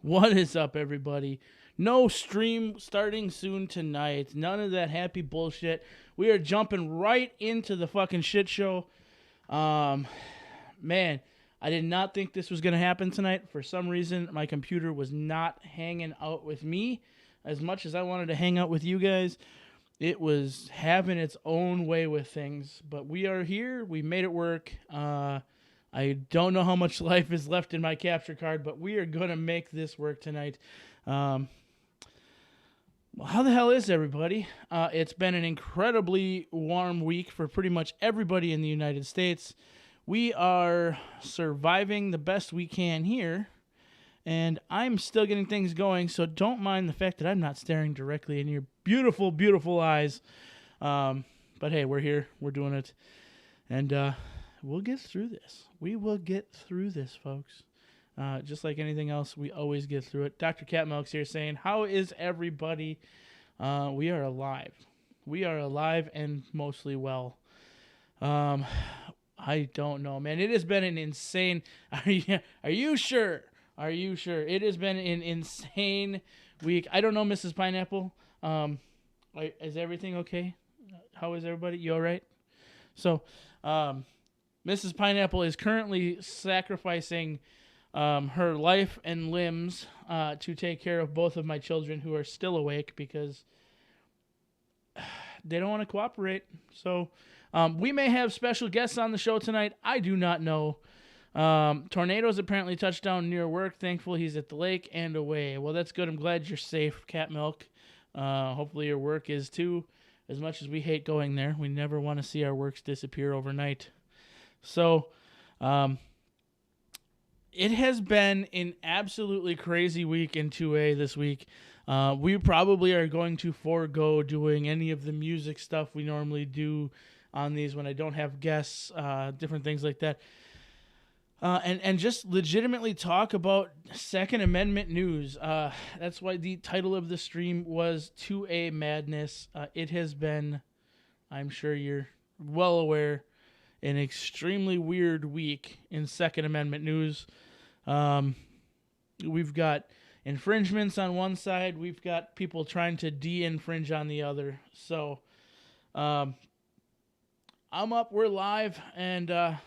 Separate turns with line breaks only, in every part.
What is up, everybody? No stream starting soon tonight. None of that happy bullshit. We are jumping right into the fucking shit show. Man, I did not think this was going to happen tonight. For some reason, my computer was not hanging out with me as much as I wanted to hang out with you guys. It was having its own way with things. But we are here. We made it work. I don't know how much life is left in my capture card, but we are going to make this work tonight. Well, how the hell is everybody? It's been an incredibly warm week for pretty much everybody in the United States. We are surviving the best we can here, and I'm still getting things going, so don't mind the fact that I'm not staring directly in your beautiful, beautiful eyes. But hey, we're here. We're doing it. And we'll get through this. We will get through this, folks. Just like anything else, we always get through it. Dr. Catmilk's here saying, how is everybody? We are alive. We are alive and mostly well. I don't know, man. It has been an insane... Are you sure? Are you sure? It has been an insane week. I don't know, Mrs. Pineapple. Is everything okay? How is everybody? You all right? So, Mrs. Pineapple is currently sacrificing her life and limbs to take care of both of my children who are still awake because they don't want to cooperate. So we may have special guests on the show tonight. I do not know. Tornadoes apparently touched down near work. Thankful he's at the lake and away. Well, that's good. I'm glad you're safe, Cat Milk. Hopefully your work is too. As much as we hate going there, we never want to see our works disappear overnight. So, it has been an absolutely crazy week in 2A this week. We probably are going to forego doing any of the music stuff we normally do on these when I don't have guests, different things like that. And just legitimately talk about Second Amendment news. That's why the title of the stream was 2A Madness. It has been, I'm sure you're well aware, an extremely weird week in Second Amendment news. We've got infringements on one side. We've got people trying to de-infringe on the other. So I'm up. We're live. And a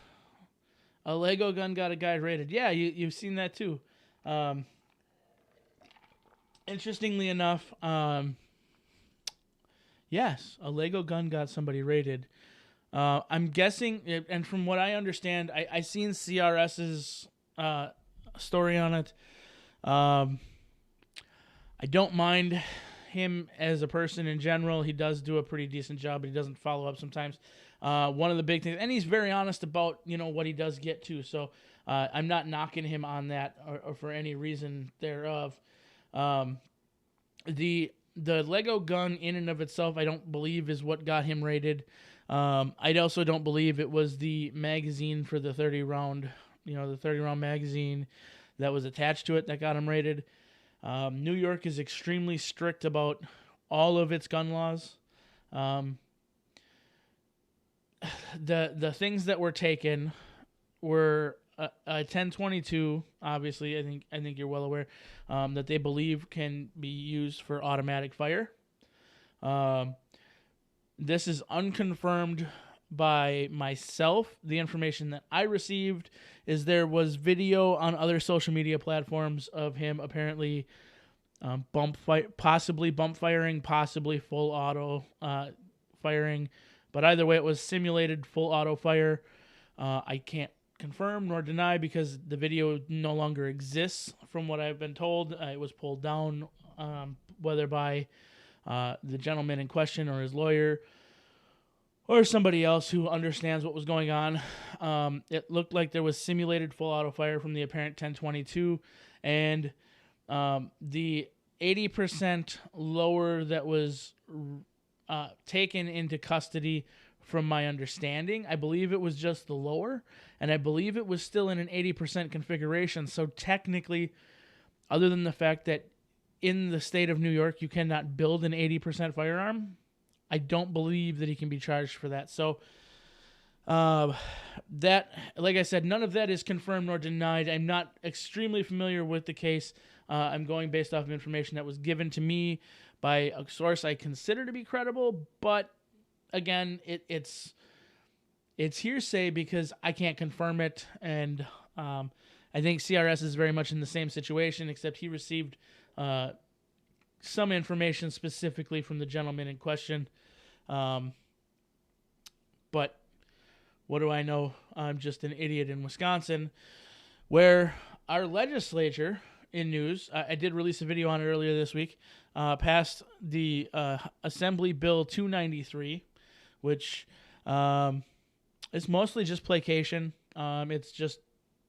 Lego gun got a guy raided. Yeah, you've seen that too. Interestingly enough, yes, a Lego gun got somebody raided. I'm guessing, and from what I understand, I seen CRS's story on it. I don't mind him as a person in general. He does do a pretty decent job, but he doesn't follow up sometimes. One of the big things, and he's very honest about what he does get to. So I'm not knocking him on that or for any reason thereof. The Lego gun in and of itself, I don't believe is what got him raided. I also don't believe it was the magazine for the 30 round magazine that was attached to it that got him raided. New York is extremely strict about all of its gun laws. The things that were taken were a 1022, obviously, I think you're well aware, that they believe can be used for automatic fire. This is unconfirmed by myself. The information that I received is there was video on other social media platforms of him apparently possibly bump firing, possibly full auto firing. But either way, it was simulated full auto fire. I can't confirm nor deny because the video no longer exists from what I've been told. It was pulled down, whether by the gentleman in question or his lawyer or somebody else who understands what was going on. It looked like there was simulated full auto fire from the apparent 1022, and the 80% lower that was taken into custody, from my understanding, I believe it was just the lower, and I believe it was still in an 80% configuration. So technically, other than the fact that in the state of New York you cannot build an 80% firearm, I don't believe that he can be charged for that. So That, like I said, none of that is confirmed nor denied. I'm not extremely familiar with the case. I'm going based off of information that was given to me by a source I consider to be credible, but again, it's hearsay because I can't confirm it, and I think CRS is very much in the same situation, except he received some information specifically from the gentleman in question. But what do I know? I'm just an idiot in Wisconsin, where our legislature, in news, I did release a video on it earlier this week, passed the Assembly Bill 293, which is mostly just placation. It's just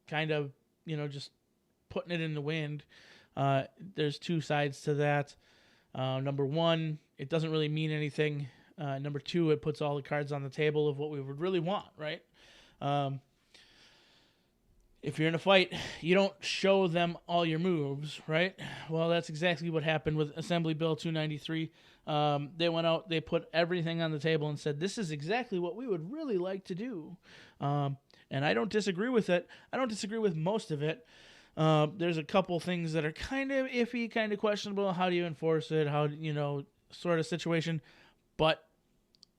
kind of, just putting it in the wind. There's two sides to that. Number one, it doesn't really mean anything. Number two, it puts all the cards on the table of what we would really want, right? If you're in a fight, you don't show them all your moves, right? Well, that's exactly what happened with Assembly Bill 293. They went out, they put everything on the table and said, this is exactly what we would really like to do. And I don't disagree with it. I don't disagree with most of it. There's a couple things that are kind of iffy, kind of questionable. How do you enforce it? How, sort of situation. But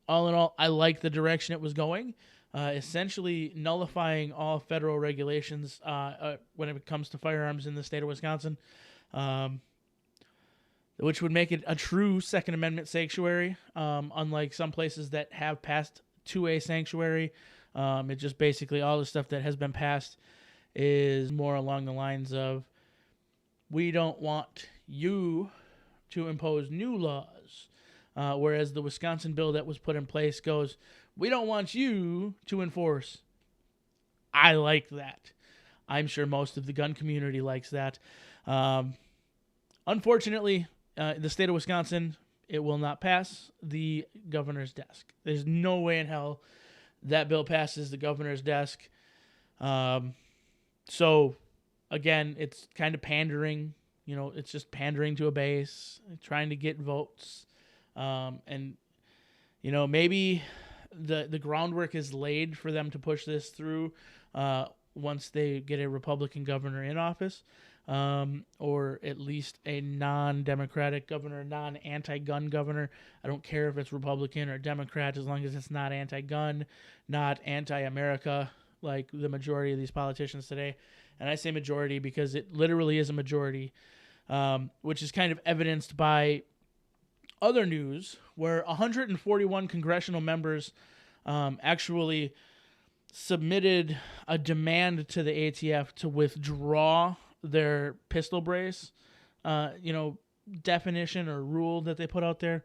all in all, I like the direction it was going. Essentially nullifying all federal regulations when it comes to firearms in the state of Wisconsin, which would make it a true Second Amendment sanctuary, unlike some places that have passed to a sanctuary. It just basically all the stuff that has been passed is more along the lines of, we don't want you to impose new laws, whereas the Wisconsin bill that was put in place goes, we don't want you to enforce. I like that. I'm sure most of the gun community likes that. Unfortunately, the state of Wisconsin, it will not pass the governor's desk. There's no way in hell that bill passes the governor's desk. So, again, it's kind of pandering. It's just pandering to a base, trying to get votes. And, maybe the groundwork is laid for them to push this through once they get a Republican governor in office, or at least a non-Democratic governor, non-anti-gun governor. I don't care if it's Republican or Democrat, as long as it's not anti-gun, not anti-America, like the majority of these politicians today. And I say majority because it literally is a majority, which is kind of evidenced by other news where 141 congressional members actually submitted a demand to the ATF to withdraw their pistol brace, definition or rule that they put out there.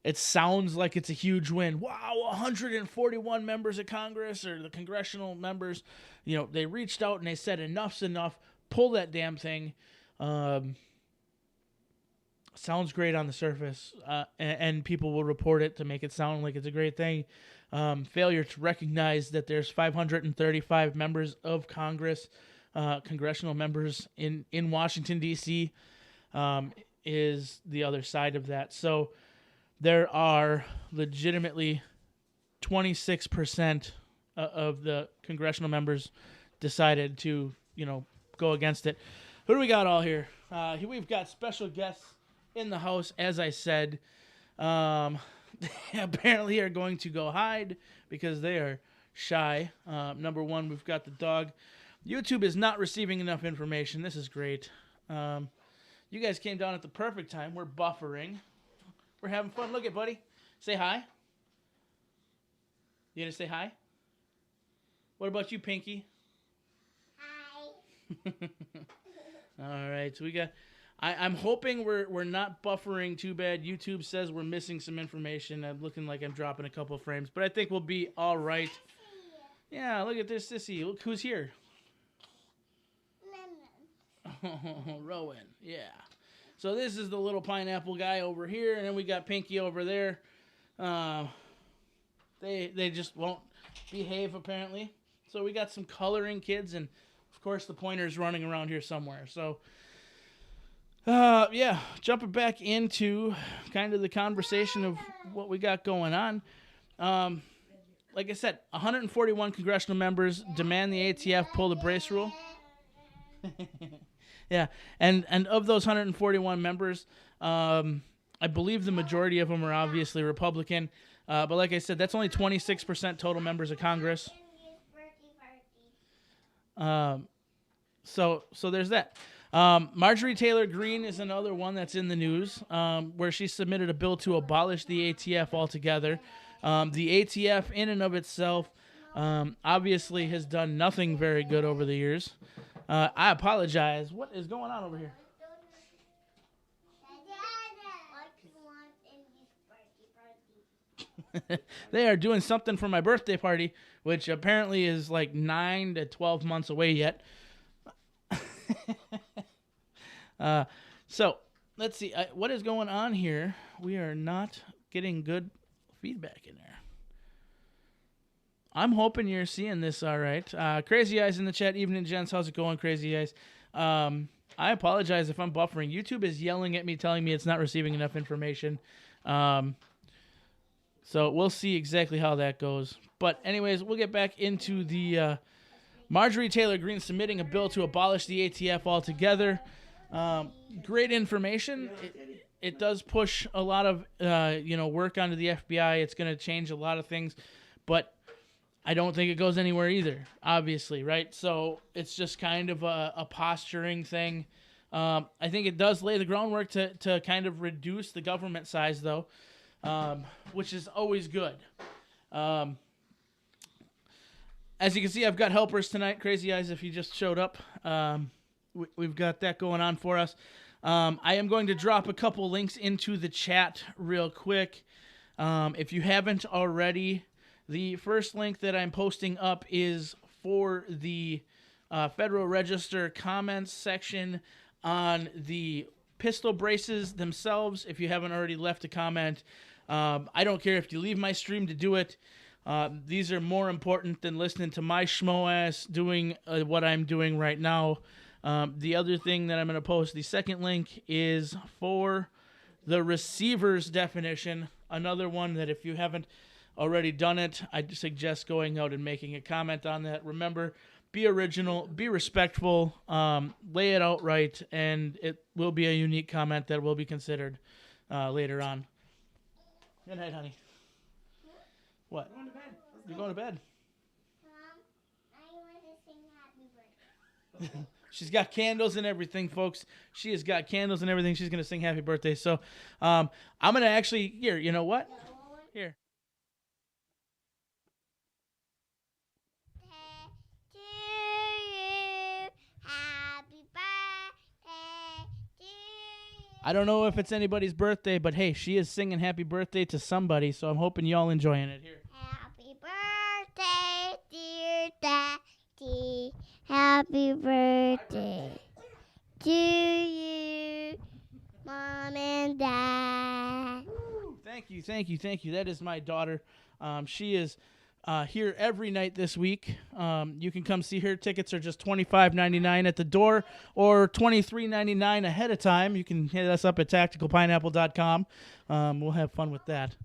It sounds like it's a huge win. Wow, 141 members of Congress, or the congressional members, they reached out and they said enough's enough. Pull that damn thing. Sounds great on the surface, and people will report it to make it sound like it's a great thing. Failure to recognize that there's 535 members of Congress, congressional members in Washington, D.C., is the other side of that. So there are legitimately 26% of the congressional members decided to, go against it. Who do we got all here? We've got special guests in the house, as I said. They apparently are going to go hide because they are shy. Number one, we've got the dog. YouTube is not receiving enough information. This is great. You guys came down at the perfect time. We're buffering. We're having fun. Look at buddy. Say hi. You gonna say hi? What about you, Pinky? Hi. All right, so we got. I'm hoping we're not buffering too bad. YouTube says we're missing some information. I'm looking like I'm dropping a couple frames, but I think we'll be all right. Yeah, look at this sissy. Look who's here. Rowan. Yeah. So this is the little pineapple guy over here, and then we got Pinky over there. They just won't behave apparently. So we got some coloring kids, and of course the pointer's running around here somewhere. So. Jumping back into kind of the conversation of what we got going on. like I said, 141 congressional members demand the ATF pull the brace rule. Yeah, and of those 141 members, I believe the majority of them are obviously Republican. But like I said, that's only 26% total members of Congress. So there's that. Marjorie Taylor Greene is another one that's in the news, where she submitted a bill to abolish the ATF altogether. The ATF, in and of itself, obviously has done nothing very good over the years. I apologize. What is going on over here? They are doing something for my birthday party, which apparently is like 9 to 12 months away yet. So let's see what is going on here. We are not getting good feedback in there. I'm hoping you're seeing this all right. Crazy Eyes in the chat. Evening, gents. How's it going, Crazy Eyes? I apologize if I'm buffering. YouTube is yelling at me, telling me it's not receiving enough information. So we'll see exactly how that goes. But anyways, we'll get back into the Marjorie Taylor Greene submitting a bill to abolish the ATF altogether. Great information. It does push a lot of work onto the FBI. It's going to change a lot of things, but I don't think it goes anywhere either, obviously, right? So it's just kind of a posturing thing. I think it does lay the groundwork to kind of reduce the government size, though, which is always good. As you can see, I've got helpers tonight. Crazy Eyes, if you just showed up, we've got that going on for us. I am going to drop a couple links into the chat real quick. If you haven't already, the first link that I'm posting up is for the Federal Register comments section on the pistol braces themselves. If you haven't already left a comment, I don't care if you leave my stream to do it. These are more important than listening to my schmo ass doing what I'm doing right now. The other thing that I'm going to post, the second link, is for the receiver's definition. Another one that if you haven't already done it, I suggest going out and making a comment on that. Remember, be original, be respectful, lay it out right, and it will be a unique comment that will be considered later on. Good night, honey. What? I'm going to bed. You're going to bed? I want to sing happy birthday. She's got candles and everything, folks. She has got candles and everything. She's going to sing happy birthday. So I'm going to actually, here, you know what? Here. I don't know if it's anybody's birthday, but hey, she is singing happy birthday to somebody, so I'm hoping y'all enjoying it. Here.
Happy birthday, dear Daddy. Happy birthday to you, Mom and Dad.
Thank you. That is my daughter. She is here every night this week. You can come see her. Tickets are just $25.99 at the door or $23.99 ahead of time. You can hit us up at tacticalpineapple.com. We'll have fun with that.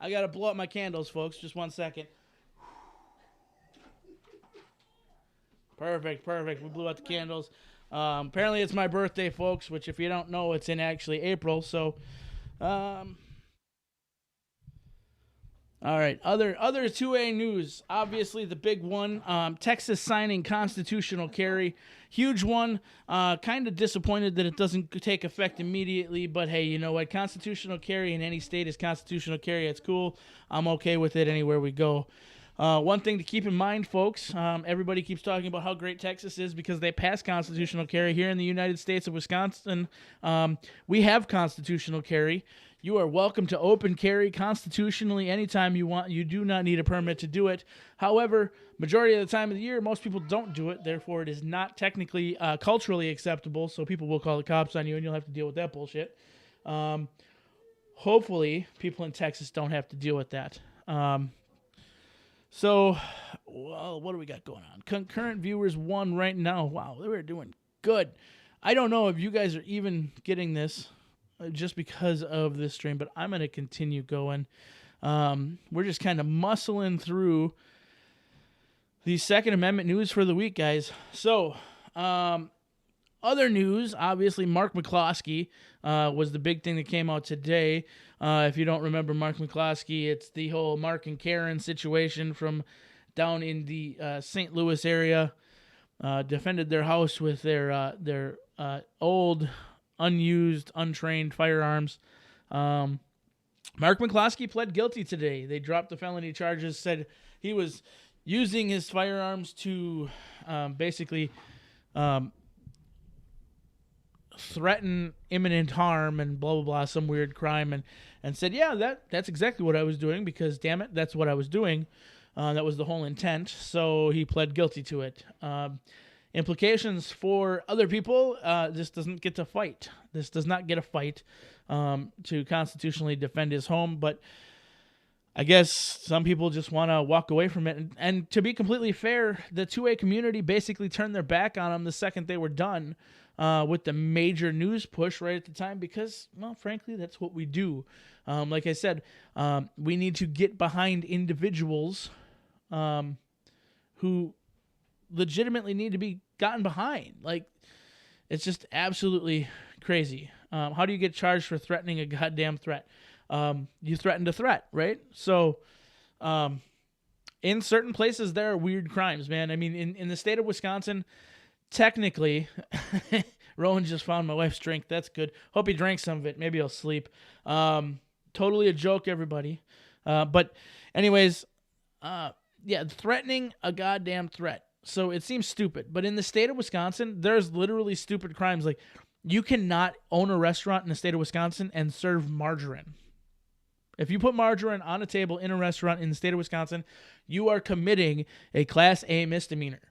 I got to blow up my candles, folks. Just 1 second. Perfect. We blew out the candles. Apparently it's my birthday, folks, which if you don't know, it's in actually April. So, all right. Other 2A news. Obviously the big one, Texas signing constitutional carry. Huge one. Kind of disappointed that it doesn't take effect immediately, but hey, you know what? Constitutional carry in any state is constitutional carry. It's cool. I'm okay with it anywhere we go. One thing to keep in mind, folks, everybody keeps talking about how great Texas is because they passed constitutional carry. Here in the United States of Wisconsin, we have constitutional carry. You are welcome to open carry constitutionally anytime you want. You do not need a permit to do it. However, majority of the time of the year, most people don't do it. Therefore, it is not technically culturally acceptable, so people will call the cops on you, and you'll have to deal with that bullshit. Hopefully, people in Texas don't have to deal with that. So, well, what do we got going on? Concurrent viewers 1 right now. Wow, we're doing good. I don't know if you guys are even getting this just because of this stream, but I'm going to continue going. We're just kind of muscling through the Second Amendment news for the week, guys. So, other news, obviously, Mark McCloskey was the big thing that came out today. If you don't remember Mark McCloskey, it's the whole Mark and Karen situation from down in the St. Louis area. Defended their house with their old, unused, untrained firearms. Mark McCloskey pled guilty today. They dropped the felony charges, said he was using his firearms to basically threaten imminent harm and blah, blah, blah, some weird crime, and said, yeah, that's exactly what I was doing because, damn it, that's what I was doing. That was the whole intent, so he pled guilty to it. Implications for other people, this doesn't get to fight. This does not get a fight to constitutionally defend his home, but I guess some people just want to walk away from it. And to be completely fair, the 2A community basically turned their back on him the second they were done with the major news push right at the time because, well, frankly, that's what we do. Like I said, we need to get behind individuals who legitimately need to be gotten behind. Like, it's just absolutely crazy. How do you get charged for threatening a goddamn threat? You threatened a threat, right? So, in certain places, there are weird crimes, man. I mean, in the state of Wisconsin, technically, Rowan just found my wife's drink. That's good. Hope he drank some of it. Maybe he'll sleep. Totally a joke, everybody. But anyways, yeah, threatening a goddamn threat. So it seems stupid. But in the state of Wisconsin, there's literally stupid crimes. Like, you cannot own a restaurant in the state of Wisconsin and serve margarine. If you put margarine on a table in a restaurant in the state of Wisconsin, you are committing a Class A misdemeanor.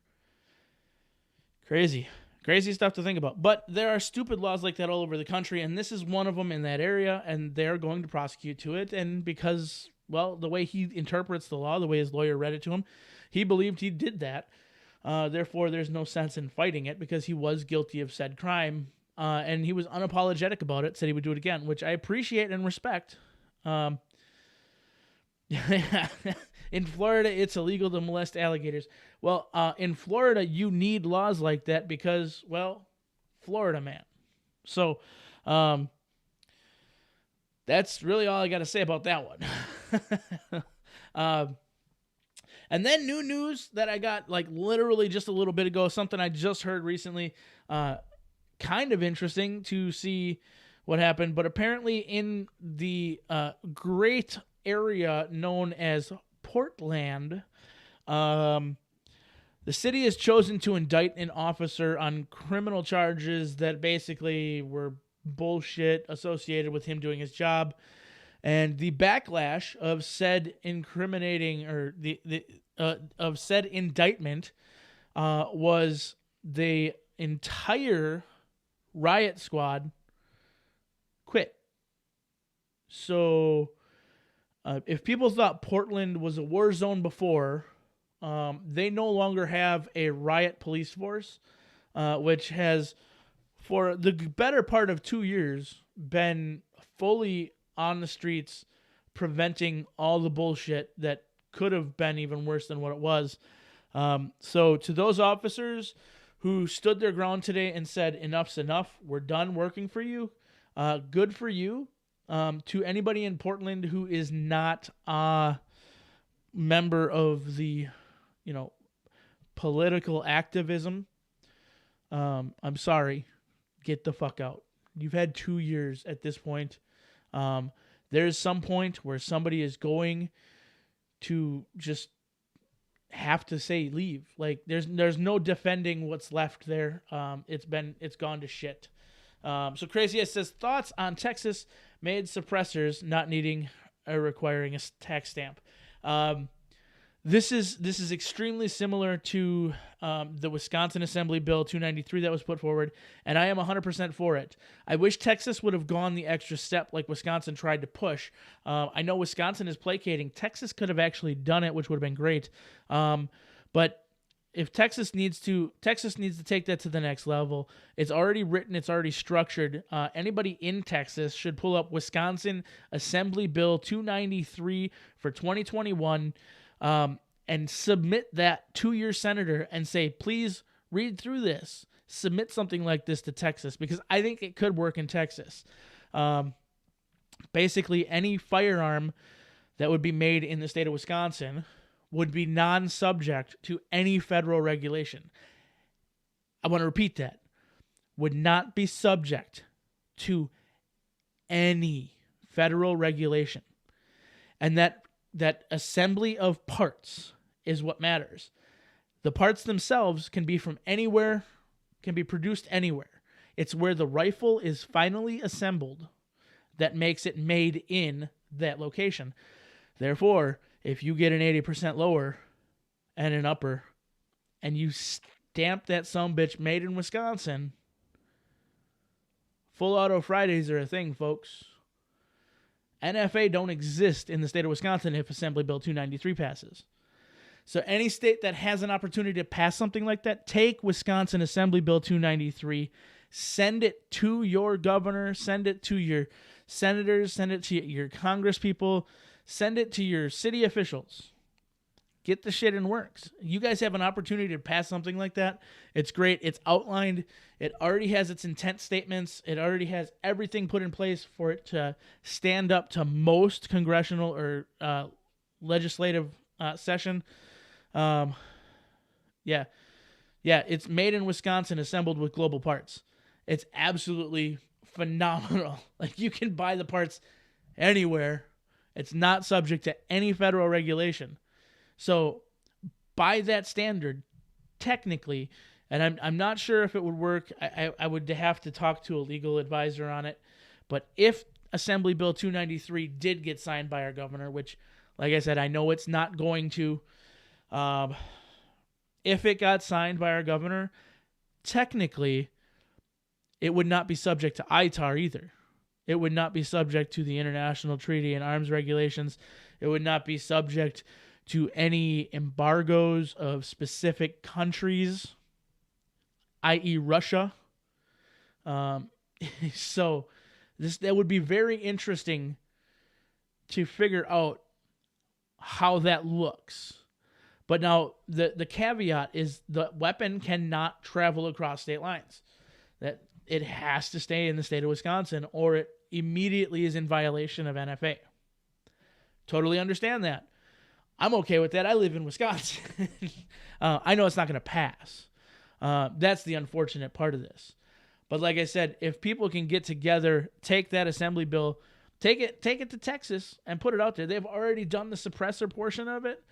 Crazy. Crazy stuff to think about. But there are stupid laws like that all over the country, and this is one of them in that area, and they're going to prosecute to it. And because, well, the way he interprets the law, the way his lawyer read it to him, he believed he did that. Therefore, there's no sense in fighting it because he was guilty of said crime. And he was unapologetic about it, said he would do it again, which I appreciate and respect. In Florida, it's illegal to molest alligators. Well, in Florida, you need laws like that because, well, Florida, man. So, that's really all I got to say about that one. And then new news that I got, like, literally just a little bit ago, something I just heard recently, kind of interesting to see what happened, but apparently in the great area known as Portland, the city has chosen to indict an officer on criminal charges that basically were bullshit associated with him doing his job. And the backlash of said incriminating or of said indictment was the entire riot squad quit. So if people thought Portland was a war zone before, they no longer have a riot police force, which has, for the better part of 2 years, been fully on the streets preventing all the bullshit that could have been even worse than what it was. So to those officers who stood their ground today and said, enough's enough, we're done working for you, good for you. To anybody in Portland who is not a member of the, political activism, I'm sorry, get the fuck out. You've had 2 years at this point. There's some point where somebody is going to just have to say leave. Like there's no defending what's left there. It's gone to shit. So Crazy says thoughts on Texas made suppressors not needing or requiring a tax stamp. This is extremely similar to the Wisconsin Assembly Bill 293 that was put forward, and I am 100% for it. I wish Texas would have gone the extra step like Wisconsin tried to push. I know Wisconsin is placating. Texas could have actually done it, which would have been great. But if Texas needs to take that to the next level. It's already written. It's already structured. Anybody in Texas should pull up Wisconsin Assembly Bill 293 for 2021 and submit that to your senator and say, please read through this. Submit something like this to Texas, because I think it could work in Texas. Basically, any firearm that would be made in the state of Wisconsin would be non-subject to any federal regulation. I want to repeat that. Would not be subject to any federal regulation. And that assembly of parts is what matters. The parts themselves can be from anywhere, can be produced anywhere. It's where the rifle is finally assembled that makes it made in that location. Therefore, if you get an 80% lower and an upper, and you stamp that sumbitch made in Wisconsin, full auto Fridays are a thing, folks. NFA don't exist in the state of Wisconsin if Assembly Bill 293 passes. So any state that has an opportunity to pass something like that, take Wisconsin Assembly Bill 293, send it to your governor, send it to your senators, send it to your congresspeople, send it to your city officials. Get the shit in works. You guys have an opportunity to pass something like that. It's great. It's outlined. It already has its intent statements. It already has everything put in place for it to stand up to most congressional or legislative session. Yeah, it's made in Wisconsin, assembled with global parts. It's absolutely phenomenal. Like, you can buy the parts anywhere. It's not subject to any federal regulation. So by that standard, technically, and I'm not sure if it would work. I would have to talk to a legal advisor on it. But if Assembly Bill 293 did get signed by our governor, which, like I said, I know it's not going to, if it got signed by our governor, technically, it would not be subject to ITAR either. It would not be subject to the International Treaty and Arms Regulations. It would not be subject to any embargoes of specific countries, i.e. Russia. So that would be very interesting to figure out how that looks. But now the caveat is the weapon cannot travel across state lines. That it has to stay in the state of Wisconsin, or it immediately is in violation of NFA. Totally understand that. I'm okay with that. I live in Wisconsin. I know it's not going to pass. That's the unfortunate part of this. But like I said, if people can get together, take that assembly bill, take it to Texas and put it out there. They've already done the suppressor portion of it.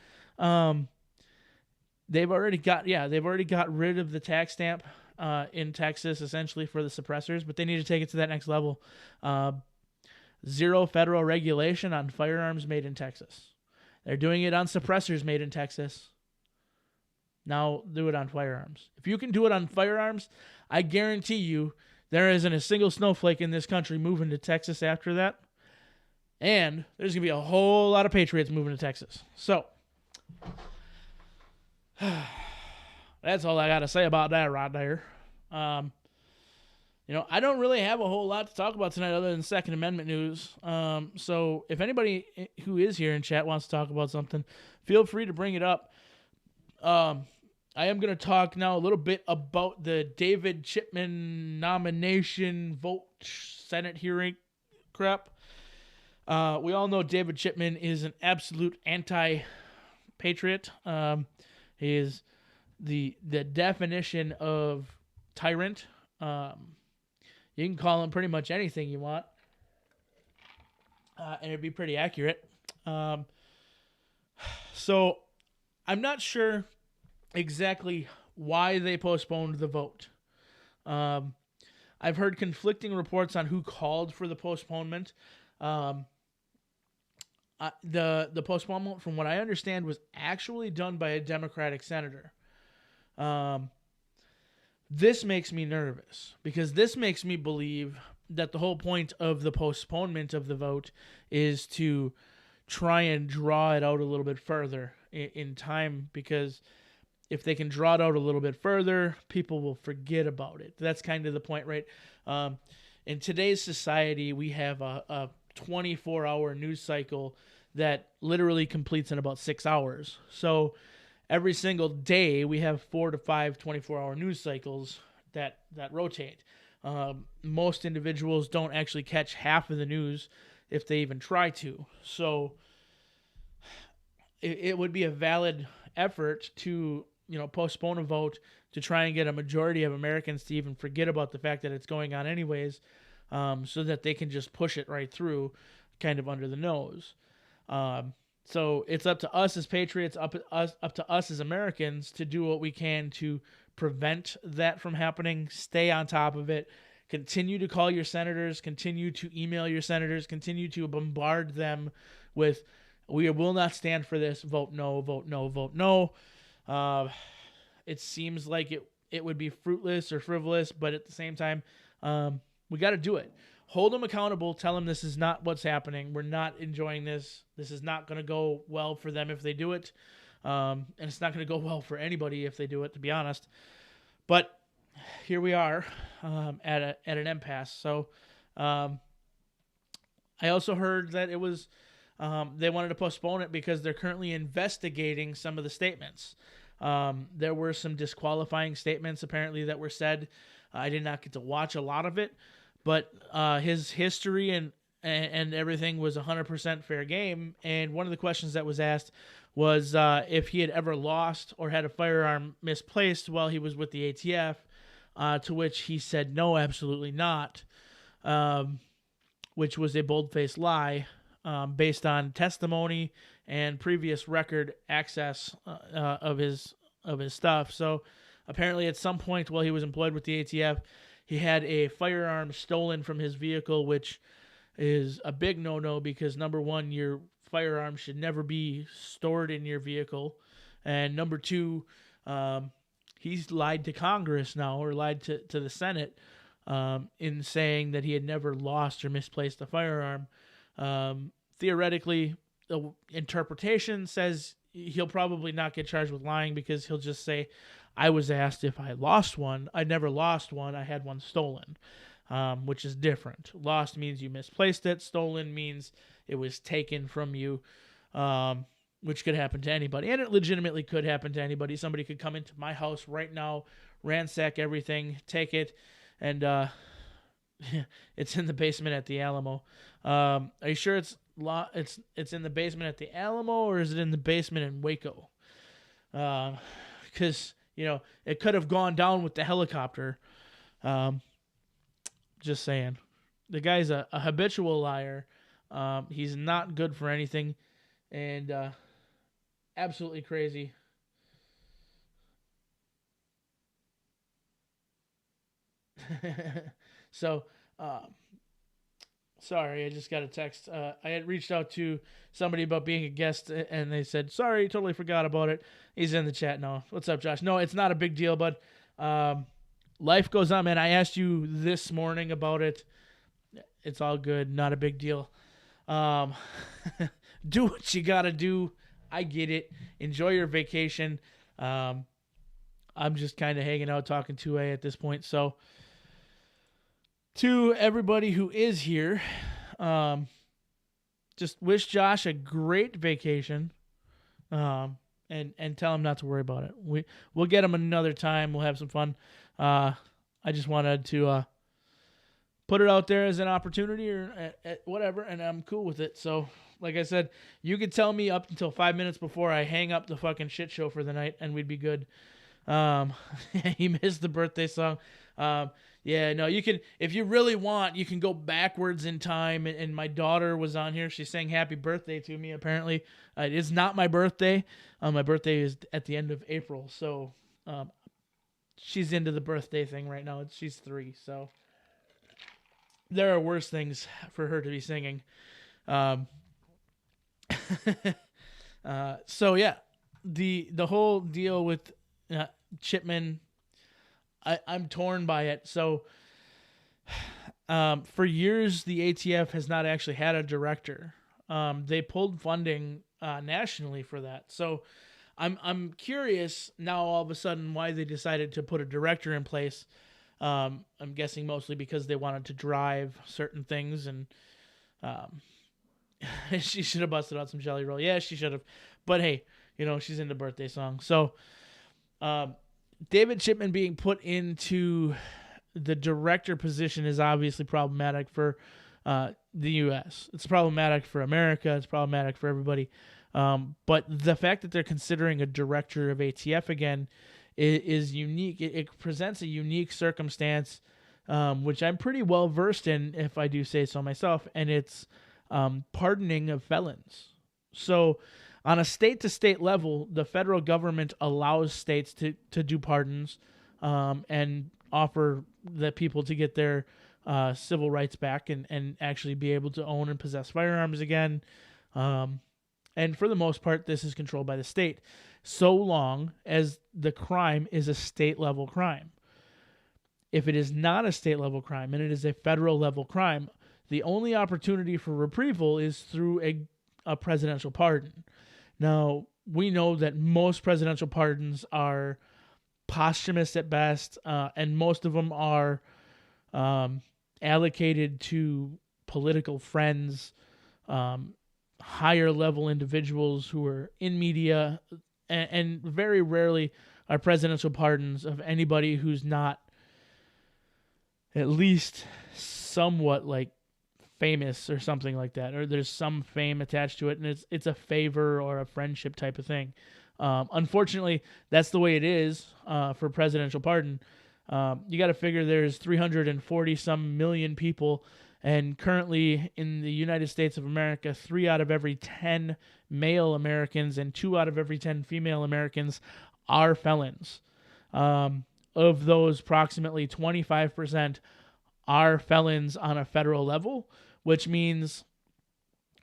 They've already got rid of the tax stamp in Texas, essentially, for the suppressors, but they need to take it to that next level. Zero federal regulation on firearms made in Texas. They're doing it on suppressors made in Texas. Now do it on firearms. If you can do it on firearms, I guarantee you there isn't a single snowflake in this country moving to Texas after that. And there's going to be a whole lot of patriots moving to Texas. So that's all I got to say about that right there. I don't really have a whole lot to talk about tonight other than Second Amendment news. So if anybody who is here in chat wants to talk about something, feel free to bring it up. I am going to talk now a little bit about the David Chipman nomination vote Senate hearing crap. We all know David Chipman is an absolute anti-patriot. He is the definition of tyrant. You can call him pretty much anything you want, and it'd be pretty accurate. So I'm not sure exactly why they postponed the vote. I've heard conflicting reports on who called for the postponement. The postponement, from what I understand, was actually done by a Democratic senator. This makes me nervous, because this makes me believe that the whole point of the postponement of the vote is to try and draw it out a little bit further in time, because if they can draw it out a little bit further, people will forget about it. That's kind of the point, right? In today's society, we have a 24-hour news cycle that literally completes in about 6 hours. So every single day, we have 4 to 5 24-hour news cycles that rotate. Most individuals don't actually catch half of the news if they even try to. So it would be a valid effort to, postpone a vote to try and get a majority of Americans to even forget about the fact that it's going on anyways, so that they can just push it right through kind of under the nose. So it's up to us as patriots, up to us as Americans to do what we can to prevent that from happening, stay on top of it, continue to call your senators, continue to email your senators, continue to bombard them with, we will not stand for this, vote no, vote no, vote no. It seems like it would be fruitless or frivolous, but at the same time, we got to do it. Hold them accountable. Tell them this is not what's happening. We're not enjoying this. This is not going to go well for them if they do it. And it's not going to go well for anybody if they do it, to be honest. But here we are at an impasse. So I also heard that it was they wanted to postpone it because they're currently investigating some of the statements. There were some disqualifying statements apparently that were said. I did not get to watch a lot of it, but his history and everything was 100% fair game. And one of the questions that was asked was if he had ever lost or had a firearm misplaced while he was with the ATF, to which he said no, absolutely not, which was a bold-faced lie based on testimony and previous record access of his stuff. So apparently at some point while he was employed with the ATF, he had a firearm stolen from his vehicle, which is a big no-no because, number one, your firearm should never be stored in your vehicle. And number two, he's lied to Congress now, or lied to the Senate, in saying that he had never lost or misplaced a firearm. Theoretically, the interpretation says he'll probably not get charged with lying because he'll just say, I was asked if I lost one. I never lost one. I had one stolen, which is different. Lost means you misplaced it. Stolen means it was taken from you, which could happen to anybody. And it legitimately could happen to anybody. Somebody could come into my house right now, ransack everything, take it, and it's in the basement at the Alamo. Are you sure it's in the basement at the Alamo, or is it in the basement in Waco? Because it could have gone down with the helicopter. Just saying. The guy's a habitual liar. He's not good for anything, and absolutely crazy. So, sorry, I just got a text. I had reached out to somebody about being a guest, and they said, sorry, totally forgot about it. He's in the chat now. What's up, Josh? No, it's not a big deal, but life goes on, man. I asked you this morning about it. It's all good. Not a big deal. Do what you got to do. I get it. Enjoy your vacation. I'm just kind of hanging out, talking 2A at this point. So, to everybody who is here, just wish Josh a great vacation, and tell him not to worry about it. We'll get him another time. We'll have some fun. I just wanted to put it out there as an opportunity or whatever, and I'm cool with it. So, like I said, you could tell me up until 5 minutes before I hang up the fucking shit show for the night, and we'd be good. He missed the birthday song. Yeah, no, you can, if you really want, you can go backwards in time. And my daughter was on here. She sang happy birthday to me, apparently. It's not my birthday. My birthday is at the end of April. So she's into the birthday thing right now. She's 3. So there are worse things for her to be singing. So, yeah, the whole deal with Chipman, I'm torn by it. So, for years, the ATF has not actually had a director. They pulled funding nationally for that. So, I'm curious now all of a sudden why they decided to put a director in place. I'm guessing mostly because they wanted to drive certain things, and she should have busted out some Jelly Roll. Yeah, she should have. But hey, she's into birthday songs. So David Chipman being put into the director position is obviously problematic for the U.S. It's problematic for America. It's problematic for everybody. But the fact that they're considering a director of ATF again is unique. It presents a unique circumstance, which I'm pretty well versed in, if I do say so myself, and it's pardoning of felons. So on a state-to-state level, the federal government allows states to do pardons and offer the people to get their civil rights back and actually be able to own and possess firearms again. And for the most part, this is controlled by the state, so long as the crime is a state-level crime. If it is not a state-level crime and it is a federal-level crime, the only opportunity for reprieval is through a presidential pardon. Now, we know that most presidential pardons are posthumous at best, and most of them are allocated to political friends, higher level individuals who are in media, and very rarely are presidential pardons of anybody who's not at least somewhat like famous or something like that, or there's some fame attached to it, and it's a favor or a friendship type of thing. Unfortunately, that's the way it is for presidential pardon. You got to figure there's 340 some million people, and currently in the United States of America, 3 out of every 10 male Americans and 2 out of every 10 female Americans are felons. Of those, approximately 25% are felons on a federal level, which means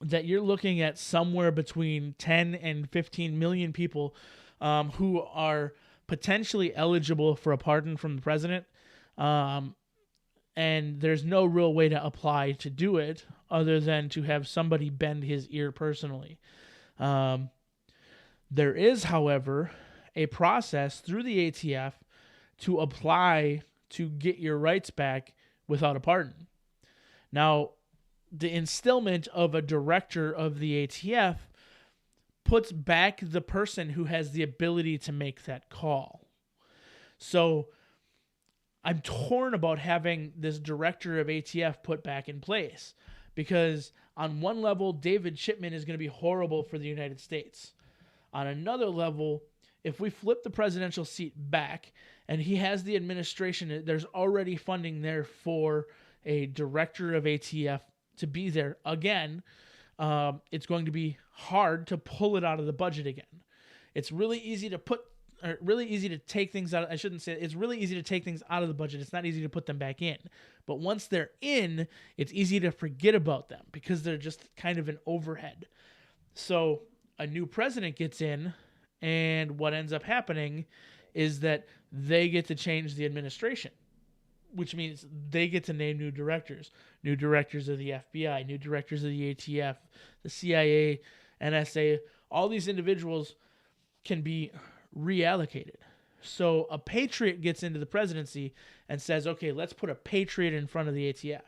that you're looking at somewhere between 10 and 15 million people who are potentially eligible for a pardon from the president. And there's no real way to apply to do it other than to have somebody bend his ear personally. There is, however, a process through the ATF to apply to get your rights back without a pardon. Now, the instillment of a director of the ATF puts back the person who has the ability to make that call. So I'm torn about having this director of ATF put back in place, because on one level, David Chipman is going to be horrible for the United States. On another level, if we flip the presidential seat back and he has the administration, there's already funding there for a director of ATF to be there again. It's going to be hard to pull it out of the budget again. It's really easy to take things out. It's really easy to take things out of the budget. It's not easy to put them back in. But once they're in, it's easy to forget about them because they're just kind of an overhead. So a new president gets in, and what ends up happening is that they get to change the administration, which means they get to name new directors of the FBI, new directors of the ATF, the CIA, NSA. All these individuals can be reallocated. So a patriot gets into the presidency and says, okay, let's put a patriot in front of the ATF,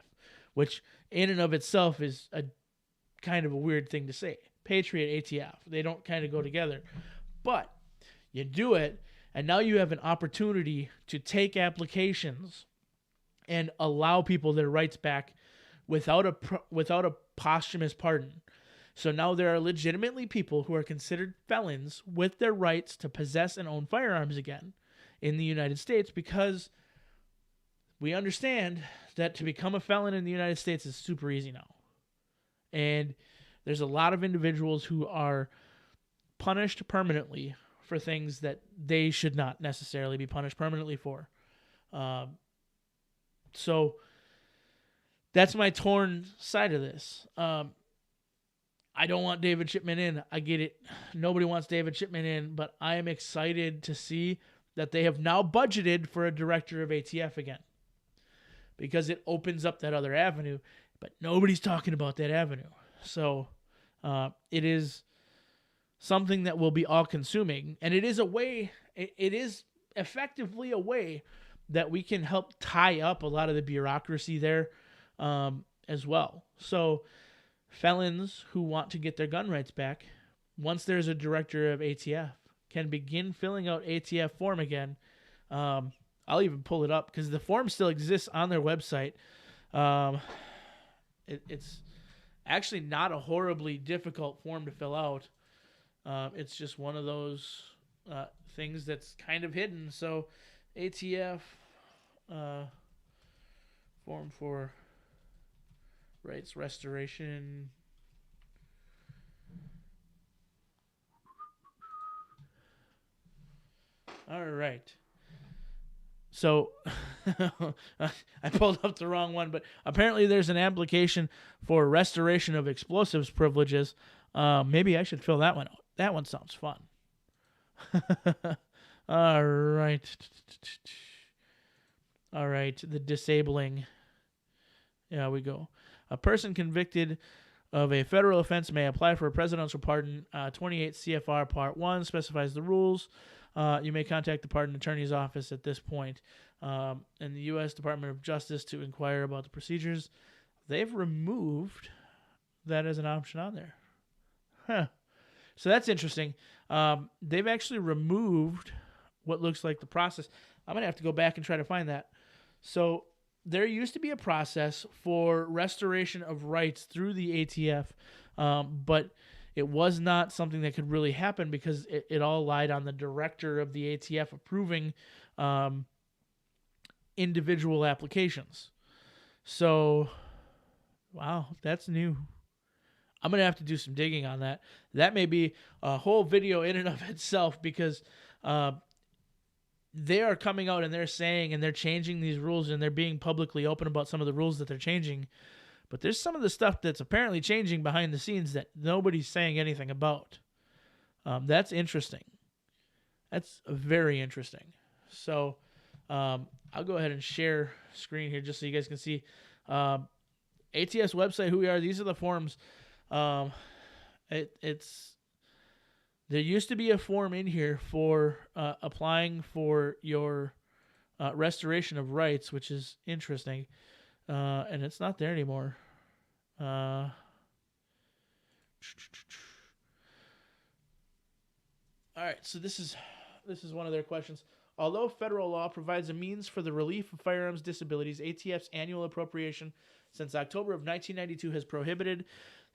which in and of itself is a kind of a weird thing to say. Patriot, ATF, they don't kind of go together. But you do it, and now you have an opportunity to take applications and allow people their rights back without a posthumous pardon. So now there are legitimately people who are considered felons with their rights to possess and own firearms again in the United States, because we understand that to become a felon in the United States is super easy now. And there's a lot of individuals who are punished permanently for things that they should not necessarily be punished permanently for. So that's my torn side of this. I don't want David Chipman in. I get it. Nobody wants David Chipman in, but I am excited to see that they have now budgeted for a director of ATF again, because it opens up that other avenue, but nobody's talking about that avenue. So it is something that will be all-consuming. And it is a way, it is effectively a way that we can help tie up a lot of the bureaucracy there as well. So felons who want to get their gun rights back, once there's a director of ATF, can begin filling out ATF form again. I'll even pull it up because the form still exists on their website. It's actually not a horribly difficult form to fill out. It's just one of those things that's kind of hidden. So ATF form for rights restoration. All right. So I pulled up the wrong one, but apparently there's an application for restoration of explosives privileges. Maybe I should fill that one out. That one sounds fun. All right. All right. The disabling. Yeah, we go. A person convicted of a federal offense may apply for a presidential pardon. 28 CFR Part 1 specifies the rules. You may contact the pardon attorney's office at this point and the U.S. Department of Justice to inquire about the procedures. They've removed that as an option on there. Huh. So that's interesting. They've actually removed what looks like the process. I'm going to have to go back and try to find that. So there used to be a process for restoration of rights through the ATF, but it was not something that could really happen because it all lied on the director of the ATF approving individual applications. So, wow, that's new. I'm going to have to do some digging on that. That may be a whole video in and of itself because they are coming out and they're saying and they're changing these rules and they're being publicly open about some of the rules that they're changing. But there's some of the stuff that's apparently changing behind the scenes that nobody's saying anything about. That's interesting. That's very interesting. So I'll go ahead and share screen here just so you guys can see. ATS website, who we are. These are the forms. There used to be a form in here for applying for your restoration of rights, which is interesting. And it's not there anymore. All right, so this is one of their questions. Although federal law provides a means for the relief of firearms disabilities, ATF's annual appropriation since October of 1992 has prohibited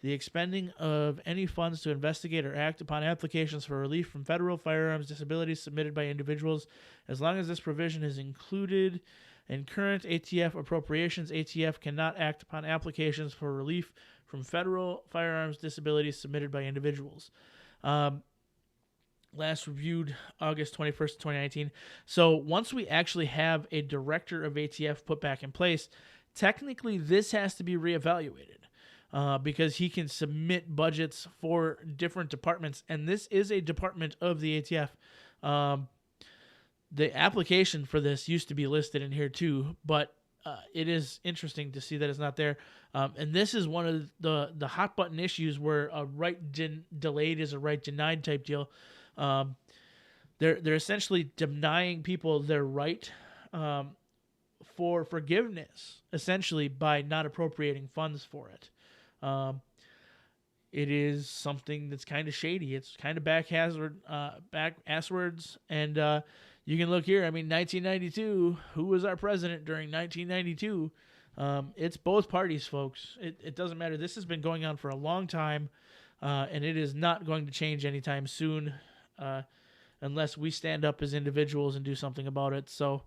the expending of any funds to investigate or act upon applications for relief from federal firearms disabilities submitted by individuals. As long as this provision is included in current ATF appropriations, ATF cannot act upon applications for relief from federal firearms disabilities submitted by individuals. Last reviewed August 21st, 2019. So once we actually have a director of ATF put back in place, technically this has to be reevaluated because he can submit budgets for different departments, and this is a department of the ATF. The application for this used to be listed in here too, but it is interesting to see that it's not there. And this is one of the hot button issues where a right delayed is a right denied type deal. They're essentially denying people their right for forgiveness, essentially by not appropriating funds for it. It is something that's kind of shady. It's kind of backwards, and you can look here. I mean, 1992. Who was our president during 1992? It's both parties, folks. It doesn't matter. This has been going on for a long time, and it is not going to change anytime soon, unless we stand up as individuals and do something about it. So,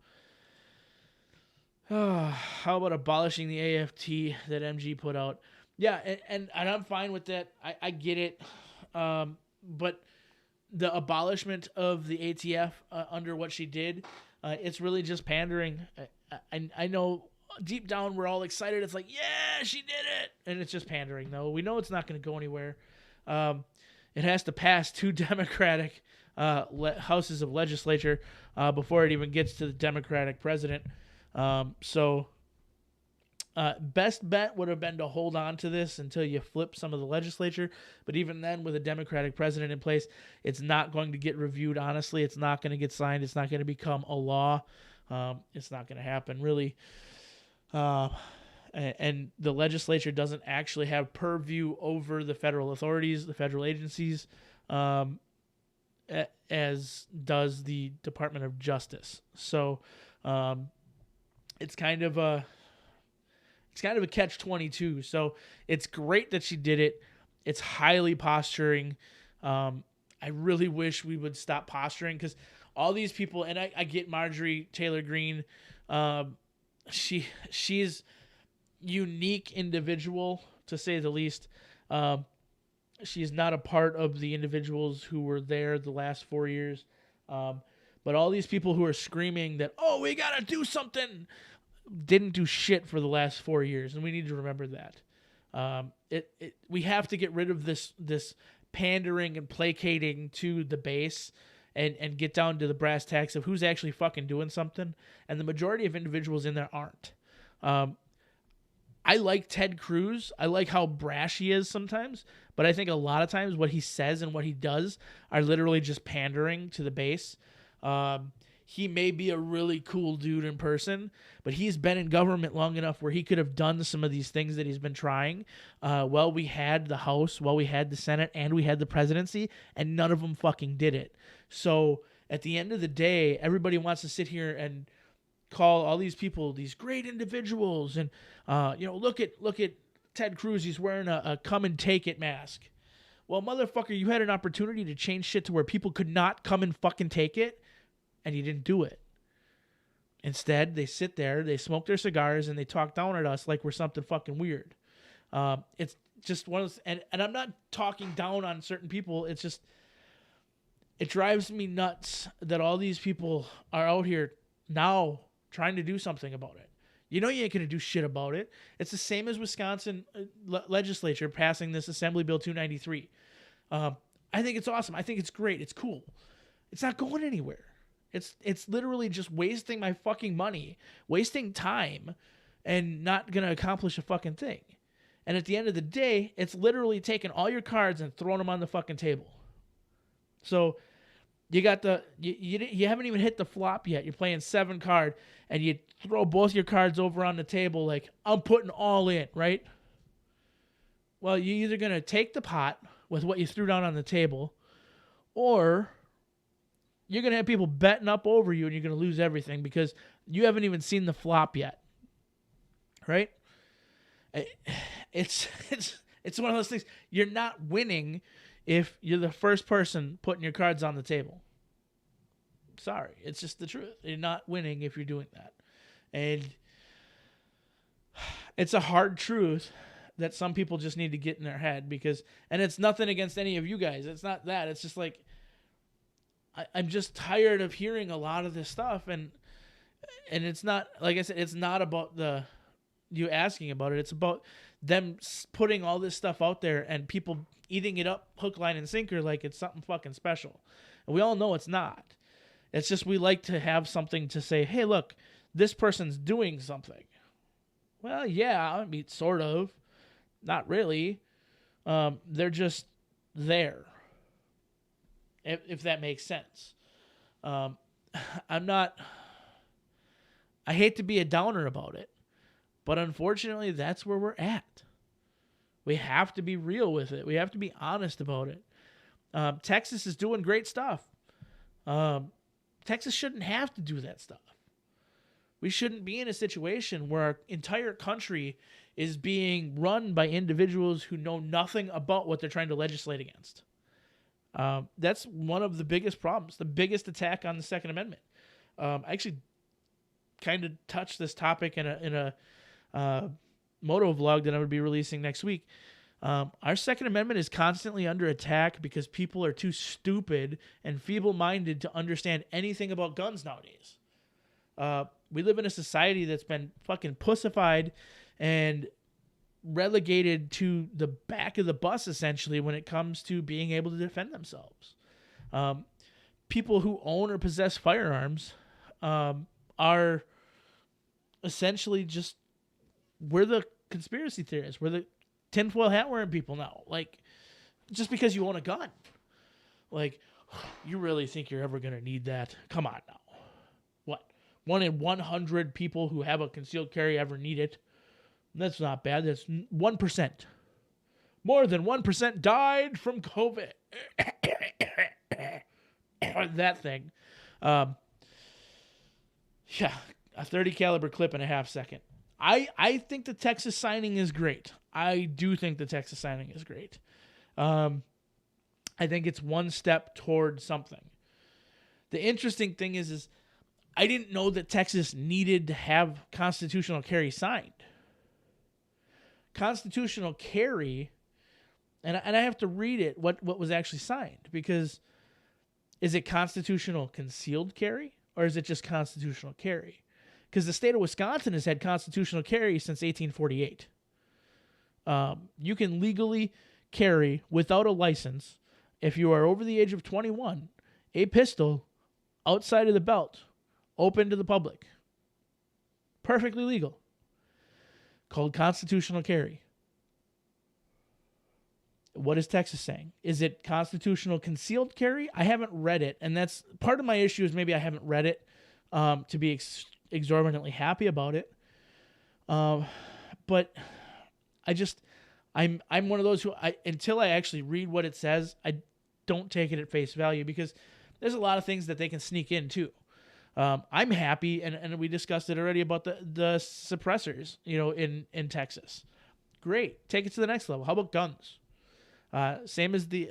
how about abolishing the AFT that MG put out? Yeah, and I'm fine with that. I get it, but the abolishment of the ATF under what she did, it's really just pandering. I know deep down we're all excited. It's like, yeah, she did it, and it's just pandering. Though we know it's not going to go anywhere. It has to pass two Democratic houses of legislature before it even gets to the Democratic president. So Best bet would have been to hold on to this until you flip some of the legislature. But even then, with a Democratic president in place, it's not going to get reviewed. Honestly, it's not going to get signed. It's not going to become a law. It's not going to happen, really. And the legislature doesn't actually have purview over the federal authorities, the federal agencies, as does the Department of Justice. So it's kind of a catch-22. So it's great that she did it. It's highly posturing. I really wish we would stop posturing, because all these people, and I get Marjorie Taylor Greene. She's unique individual, to say the least. She's not a part of the individuals who were there the last 4 years. But all these people who are screaming that, oh, we got to do something, didn't do shit for the last 4 years. And we need to remember that. We have to get rid of this pandering and placating to the base and get down to the brass tacks of who's actually fucking doing something. And the majority of individuals in there aren't. I like Ted Cruz. I like how brash he is sometimes, but I think a lot of times what he says and what he does are literally just pandering to the base. He may be a really cool dude in person, but he's been in government long enough where he could have done some of these things that he's been trying. Well, we had the House, well, we had the Senate, and we had the presidency, and none of them fucking did it. So at the end of the day, everybody wants to sit here and call all these people these great individuals, and look at Ted Cruz. He's wearing a come and take it mask. Well, motherfucker, you had an opportunity to change shit to where people could not come and fucking take it, and you didn't do it. Instead, they sit there, they smoke their cigars, and they talk down at us like we're something fucking weird. It's just one of those, and I'm not talking down on certain people. It's just, it drives me nuts that all these people are out here now trying to do something about it. You know you ain't going to do shit about it. It's the same as Wisconsin legislature passing this Assembly Bill 293. I think it's awesome. I think it's great. It's cool. It's not going anywhere. It's literally just wasting my fucking money, wasting time, and not going to accomplish a fucking thing. And at the end of the day, it's literally taking all your cards and throwing them on the fucking table. So you got you haven't even hit the flop yet. You're playing 7 card, and you throw both your cards over on the table like, I'm putting all in, right? Well, you're either going to take the pot with what you threw down on the table, or you're going to have people betting up over you, and you're going to lose everything because you haven't even seen the flop yet, right? It's one of those things. You're not winning if you're the first person putting your cards on the table. Sorry, it's just the truth. You're not winning if you're doing that. And it's a hard truth that some people just need to get in their head, because, and it's nothing against any of you guys. It's not that. It's just like, I'm just tired of hearing a lot of this stuff. And it's not, like I said, it's not about you asking about it. It's about them putting all this stuff out there and people eating it up hook, line, and sinker like it's something fucking special. And we all know it's not. It's just we like to have something to say, hey, look, this person's doing something. Well, yeah, I mean, sort of. Not really. They're just there, if that makes sense. I hate to be a downer about it, but unfortunately, that's where we're at. We have to be real with it. We have to be honest about it. Texas is doing great stuff. Texas shouldn't have to do that stuff. We shouldn't be in a situation where our entire country is being run by individuals who know nothing about what they're trying to legislate against. That's one of the biggest problems, the biggest attack on the Second Amendment. I actually kind of touched this topic in a moto vlog that I would be releasing next week. Our Second Amendment is constantly under attack because people are too stupid and feeble-minded to understand anything about guns nowadays. We live in a society that's been fucking pussified and relegated to the back of the bus, essentially, when it comes to being able to defend themselves. People who own or possess firearms are essentially just we're the conspiracy theorists. We're the tinfoil hat wearing people now. Like, just because you own a gun. Like, you really think you're ever going to need that? Come on now. What? 1 in 100 people who have a concealed carry ever need it? That's not bad. That's 1%. More than 1% died from COVID. That thing. Yeah, a 30 caliber clip in a half second. I think the Texas signing is great. I do think the Texas signing is great. I think it's one step toward something. The interesting thing is I didn't know that Texas needed to have constitutional carry signed. Constitutional carry, and I have to read it, what was actually signed, because is it constitutional concealed carry or is it just constitutional carry? Because the state of Wisconsin has had constitutional carry since 1848. You can legally carry without a license, if you are over the age of 21, a pistol outside of the belt, open to the public. Perfectly legal. Called constitutional carry. What is Texas saying? Is it constitutional concealed carry? I haven't read it, and that's part of my issue is maybe I haven't read it to be exorbitantly happy about it. But I'm one of those who until I actually read what it says, I don't take it at face value, because there's a lot of things that they can sneak in too. I'm happy, and we discussed it already about the suppressors, in Texas. Great, take it to the next level. How about guns? Same as the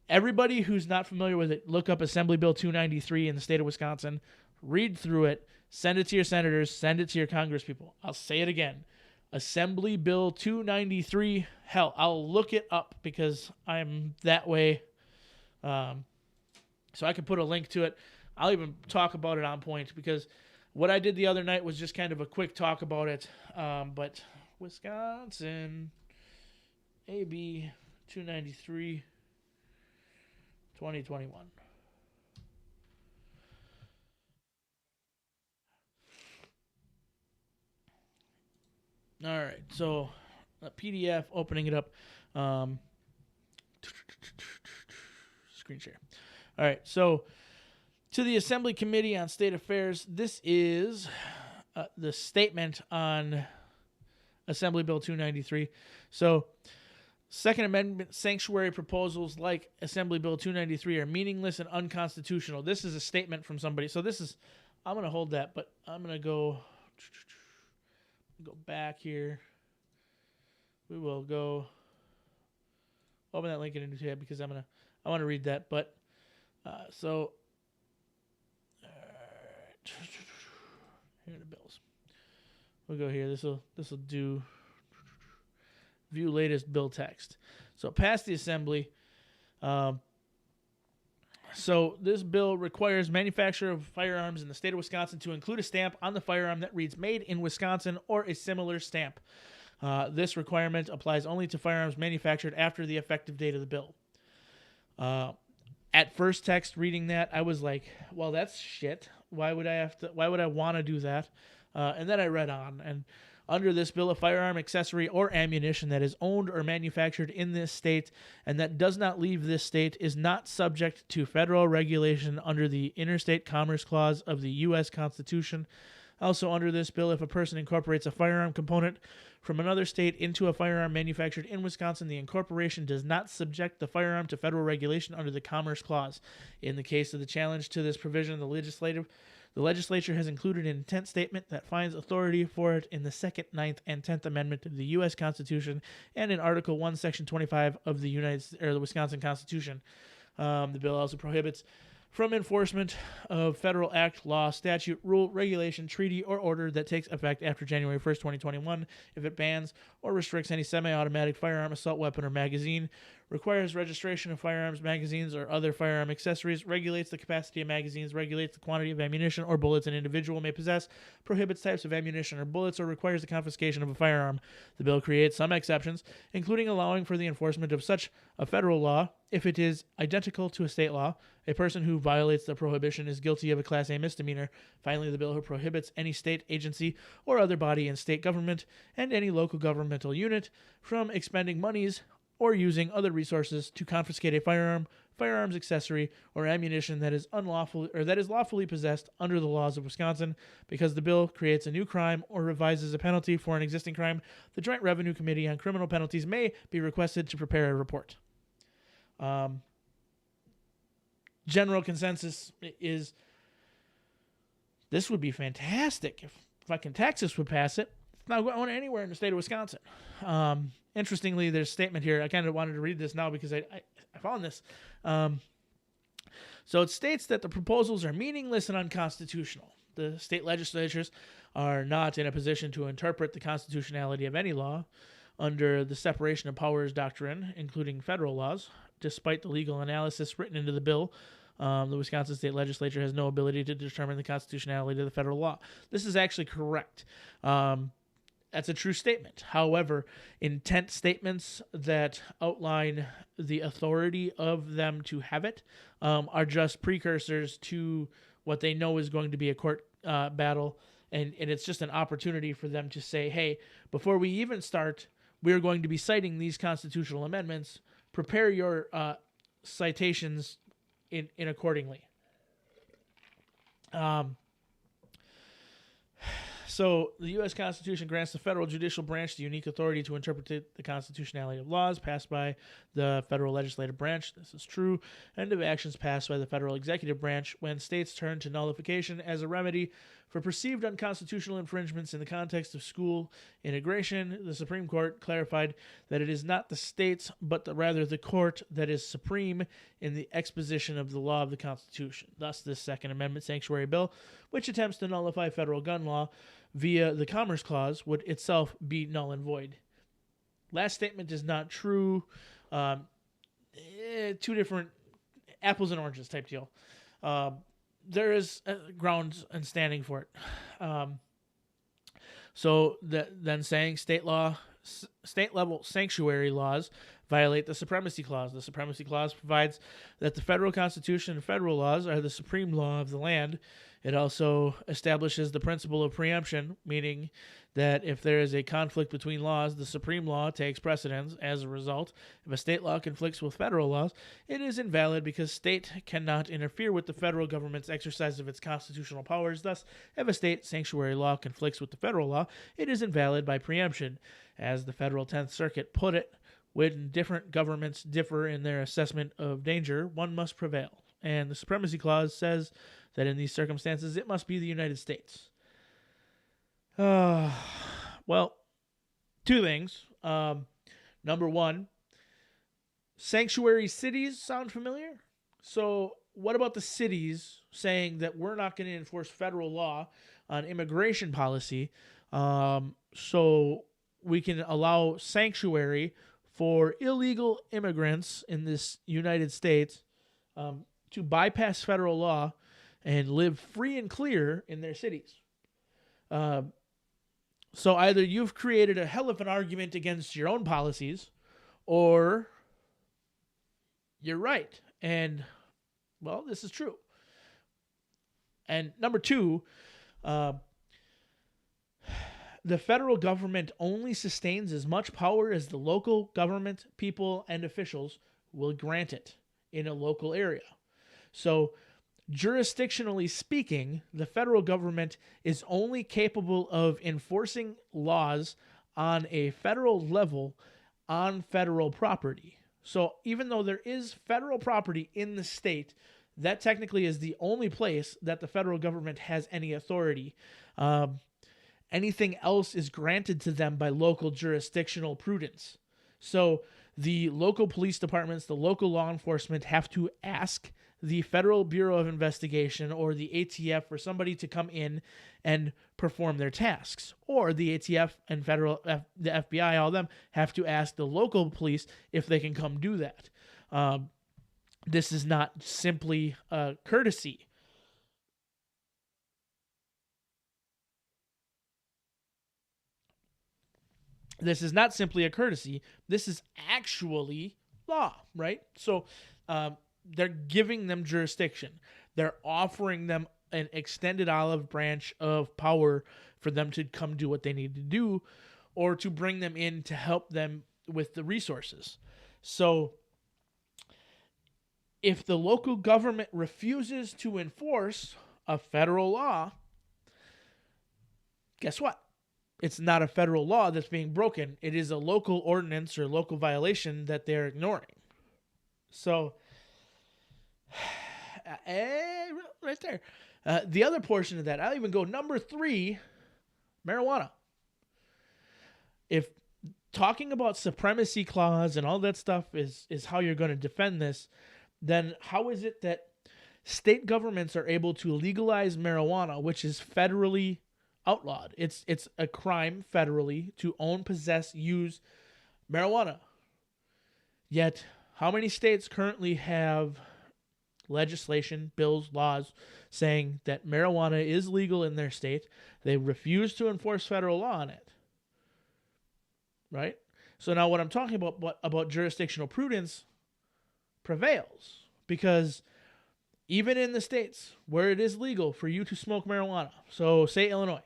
everybody who's not familiar with it, look up Assembly Bill 293 in the state of Wisconsin, read through it, send it to your senators, send it to your congresspeople. I'll say it again. Assembly Bill 293. Hell, I'll look it up because I'm that way. So I can put a link to it. I'll even talk about it on point, because what I did the other night was just kind of a quick talk about it. But Wisconsin AB 293 2021. All right, so a PDF, opening it up. Screen share. All right, so to the Assembly Committee on State Affairs, this is the statement on Assembly Bill 293. So, Second Amendment sanctuary proposals like Assembly Bill 293 are meaningless and unconstitutional. This is a statement from somebody. So this is, I'm going to hold that, but I'm going to go back here. We will go open that link in a new tab, because I want to read that. But so here are the bills. We'll go here. This will do view latest bill text. So passed the Assembly. So this bill requires manufacturer of firearms in the state of Wisconsin to include a stamp on the firearm that reads "Made in Wisconsin" or a similar stamp. This requirement applies only to firearms manufactured after the effective date of the bill. At first text reading that, I was like, well, that's shit. Why would I want to do that? And then I read on, and under this bill, a firearm, accessory, or ammunition that is owned or manufactured in this state and that does not leave this state is not subject to federal regulation under the Interstate Commerce Clause of the U.S. Constitution. Also under this bill, if a person incorporates a firearm component from another state into a firearm manufactured in Wisconsin, the incorporation does not subject the firearm to federal regulation under the Commerce Clause. In the case of the challenge to this provision, the legislature has included an intent statement that finds authority for it in the 2nd, 9th, and 10th Amendment of the U.S. Constitution and in Article 1, Section 25 of the Wisconsin Constitution. The bill also prohibits from enforcement of federal act, law, statute, rule, regulation, treaty, or order that takes effect after January 1st, 2021, if it bans or restricts any semi-automatic firearm, assault weapon, or magazine, requires registration of firearms, magazines, or other firearm accessories, regulates the capacity of magazines, regulates the quantity of ammunition or bullets an individual may possess, prohibits types of ammunition or bullets, or requires the confiscation of a firearm. The bill creates some exceptions, including allowing for the enforcement of such a federal law if it is identical to a state law. A person who violates the prohibition is guilty of a Class A misdemeanor. Finally, the bill prohibits any state agency or other body in state government and any local governmental unit from expending monies or using other resources to confiscate a firearm, firearms accessory, or ammunition that is unlawful or that is lawfully possessed under the laws of Wisconsin. Because the bill creates a new crime or revises a penalty for an existing crime, the Joint Revenue Committee on Criminal Penalties may be requested to prepare a report. General consensus is this would be fantastic if fucking Texas would pass it. It's not going anywhere in the state of Wisconsin. Interestingly, there's a statement here. I kind of wanted to read this now because I found this. So it states that the proposals are meaningless and unconstitutional. The state legislatures are not in a position to interpret the constitutionality of any law under the separation of powers doctrine, including federal laws. Despite the legal analysis written into the bill, the Wisconsin State Legislature has no ability to determine the constitutionality of the federal law. This is actually correct. That's a true statement. However, intent statements that outline the authority of them to have it are just precursors to what they know is going to be a court battle, and it's just an opportunity for them to say, hey, before we even start, we're going to be citing these constitutional amendments. Prepare your citations in accordingly. So the U.S. Constitution grants the federal judicial branch the unique authority to interpret the constitutionality of laws passed by the federal legislative branch. This is true. And of actions passed by the federal executive branch when states turn to nullification as a remedy for perceived unconstitutional infringements in the context of school integration. The Supreme Court clarified that it is not the states, but rather the court that is supreme in the exposition of the law of the Constitution. Thus, this Second Amendment sanctuary bill, which attempts to nullify federal gun law via the Commerce Clause, would itself be null and void. Last statement is not true. Two different apples and oranges type deal. There is grounds and standing for it. So then saying state level sanctuary laws violate the Supremacy Clause. The Supremacy Clause provides that the federal Constitution and federal laws are the supreme law of the land. It also establishes the principle of preemption, meaning that if there is a conflict between laws, the supreme law takes precedence. As a result, if a state law conflicts with federal laws, it is invalid because state cannot interfere with the federal government's exercise of its constitutional powers. Thus, if a state sanctuary law conflicts with the federal law, it is invalid by preemption. As the federal 10th Circuit put it, when different governments differ in their assessment of danger, one must prevail. And the Supremacy Clause says that in these circumstances, it must be the United States. Well, two things. Number one, sanctuary cities sound familiar? So what about the cities saying that we're not going to enforce federal law on immigration policy so we can allow sanctuary for illegal immigrants in this United States to bypass federal law and live free and clear in their cities? So either you've created a hell of an argument against your own policies, or you're right. And, well, this is true. And number two, the federal government only sustains as much power as the local government, people, and officials will grant it in a local area. So, jurisdictionally speaking, the federal government is only capable of enforcing laws on a federal level on federal property. So even though there is federal property in the state, that technically is the only place that the federal government has any authority. Anything else is granted to them by local jurisdictional prudence. So the local police departments, the local law enforcement have to ask the Federal Bureau of Investigation or the ATF for somebody to come in and perform their tasks. Or the ATF and the FBI, all of them, have to ask the local police if they can come do that. This is not simply a courtesy. This is not simply a courtesy. This is actually law, right? So they're giving them jurisdiction. They're offering them an extended olive branch of power for them to come do what they need to do, or to bring them in to help them with the resources. So if the local government refuses to enforce a federal law, guess what? It's not a federal law that's being broken. It is a local ordinance or local violation that they're ignoring. So, right there. The other portion of that, I'll even go number 3, marijuana. If talking about supremacy clause and all that stuff is how you're going to defend this, then how is it that state governments are able to legalize marijuana, which is federally outlawed? It's a crime federally to own, possess, use marijuana. Yet, how many states currently have legislation, bills, laws saying that marijuana is legal in their state? They refuse to enforce federal law on it. Right? So now what I'm talking about jurisdictional prudence prevails, because even in the states where it is legal for you to smoke marijuana, so say Illinois,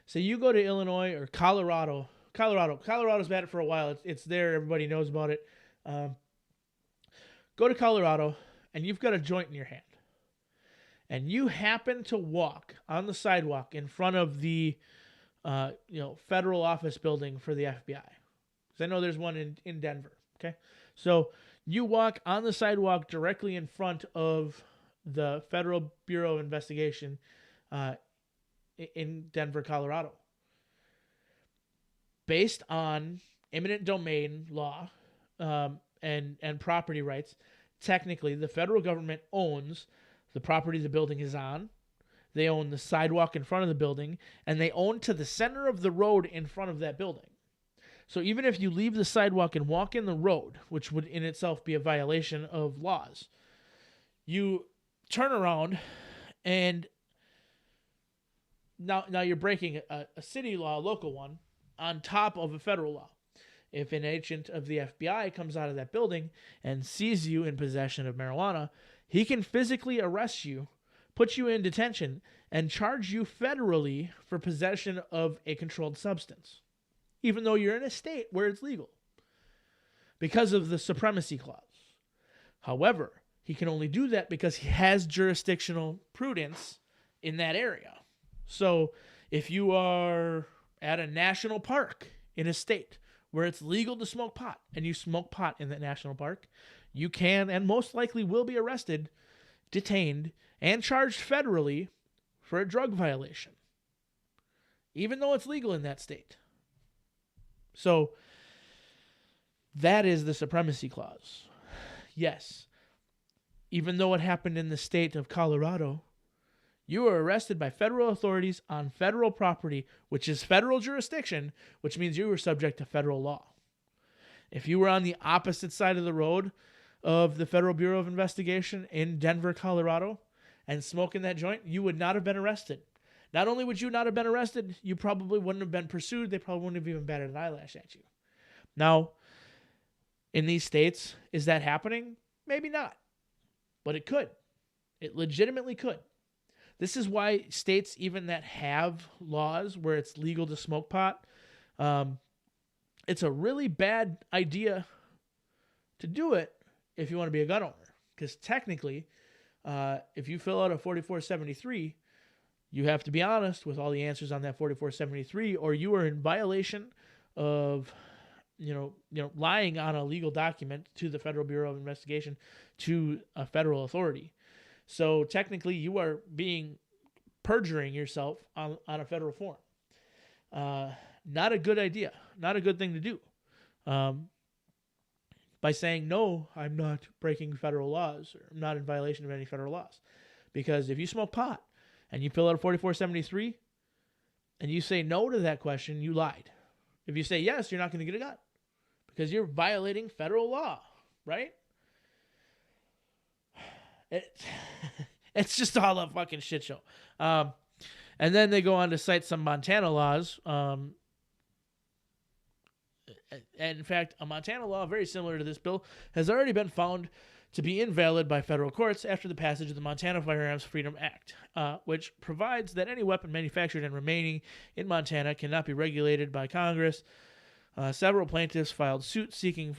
say you go to Illinois or Colorado's had it for a while. It's there. Everybody knows about it. Go to Colorado and you've got a joint in your hand, and you happen to walk on the sidewalk in front of the federal office building for the FBI. Because I know there's one in Denver. Okay, so you walk on the sidewalk directly in front of the Federal Bureau of Investigation in Denver, Colorado. Based on eminent domain law and property rights, technically the federal government owns the property the building is on. They own the sidewalk in front of the building, and they own to the center of the road in front of that building. So even if you leave the sidewalk and walk in the road, which would in itself be a violation of laws, you turn around and now you're breaking a city law, a local one, on top of a federal law. If an agent of the FBI comes out of that building and sees you in possession of marijuana, he can physically arrest you, put you in detention, and charge you federally for possession of a controlled substance, even though you're in a state where it's legal, because of the supremacy clause. However, he can only do that because he has jurisdictional prudence in that area. So if you are at a national park in a state where it's legal to smoke pot, and you smoke pot in that national park, you can and most likely will be arrested, detained, and charged federally for a drug violation, even though it's legal in that state. So that is the supremacy clause. Yes, even though it happened in the state of Colorado, you were arrested by federal authorities on federal property, which is federal jurisdiction, which means you were subject to federal law. If you were on the opposite side of the road of the Federal Bureau of Investigation in Denver, Colorado, and smoking that joint, you would not have been arrested. Not only would you not have been arrested, you probably wouldn't have been pursued. They probably wouldn't have even batted an eyelash at you. Now, in these states, is that happening? Maybe not. But it could. It legitimately could. This is why states even that have laws where it's legal to smoke pot, it's a really bad idea to do it if you want to be a gun owner. Because technically, if you fill out a 4473, you have to be honest with all the answers on that 4473, or you are in violation of, lying on a legal document to the Federal Bureau of Investigation, to a federal authority. So technically, you are perjuring yourself on a federal form. Not a good idea. Not a good thing to do. by saying, no, I'm not breaking federal laws, or I'm not in violation of any federal laws. Because if you smoke pot and you fill out a 4473 and you say no to that question, you lied. If you say yes, you're not going to get a gun because you're violating federal law, right? It's just all a fucking shit show. And then they go on to cite some Montana laws. And in fact, a Montana law very similar to this bill has already been found to be invalid by federal courts after the passage of the Montana Firearms Freedom Act, which provides that any weapon manufactured and remaining in Montana cannot be regulated by Congress. Several plaintiffs filed suit seeking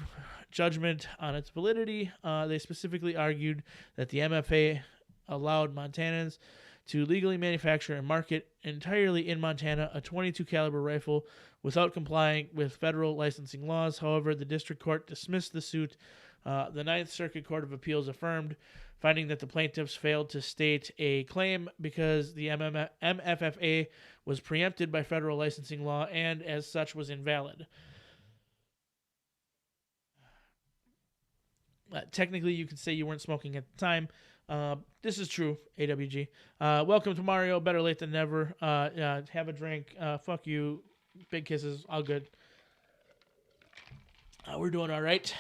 judgment on its validity. They specifically argued that the MFA allowed Montanans to legally manufacture and market entirely in Montana a .22 caliber rifle without complying with federal licensing laws. However, the district court dismissed the suit. The Ninth Circuit Court of Appeals affirmed, finding that the plaintiffs failed to state a claim because the MFFA was preempted by federal licensing law and, as such, was invalid. Technically, you could say you weren't smoking at the time. This is true, AWG. Welcome to Mario. Better late than never. Have a drink. Fuck you. Big kisses. All good. We're doing all right.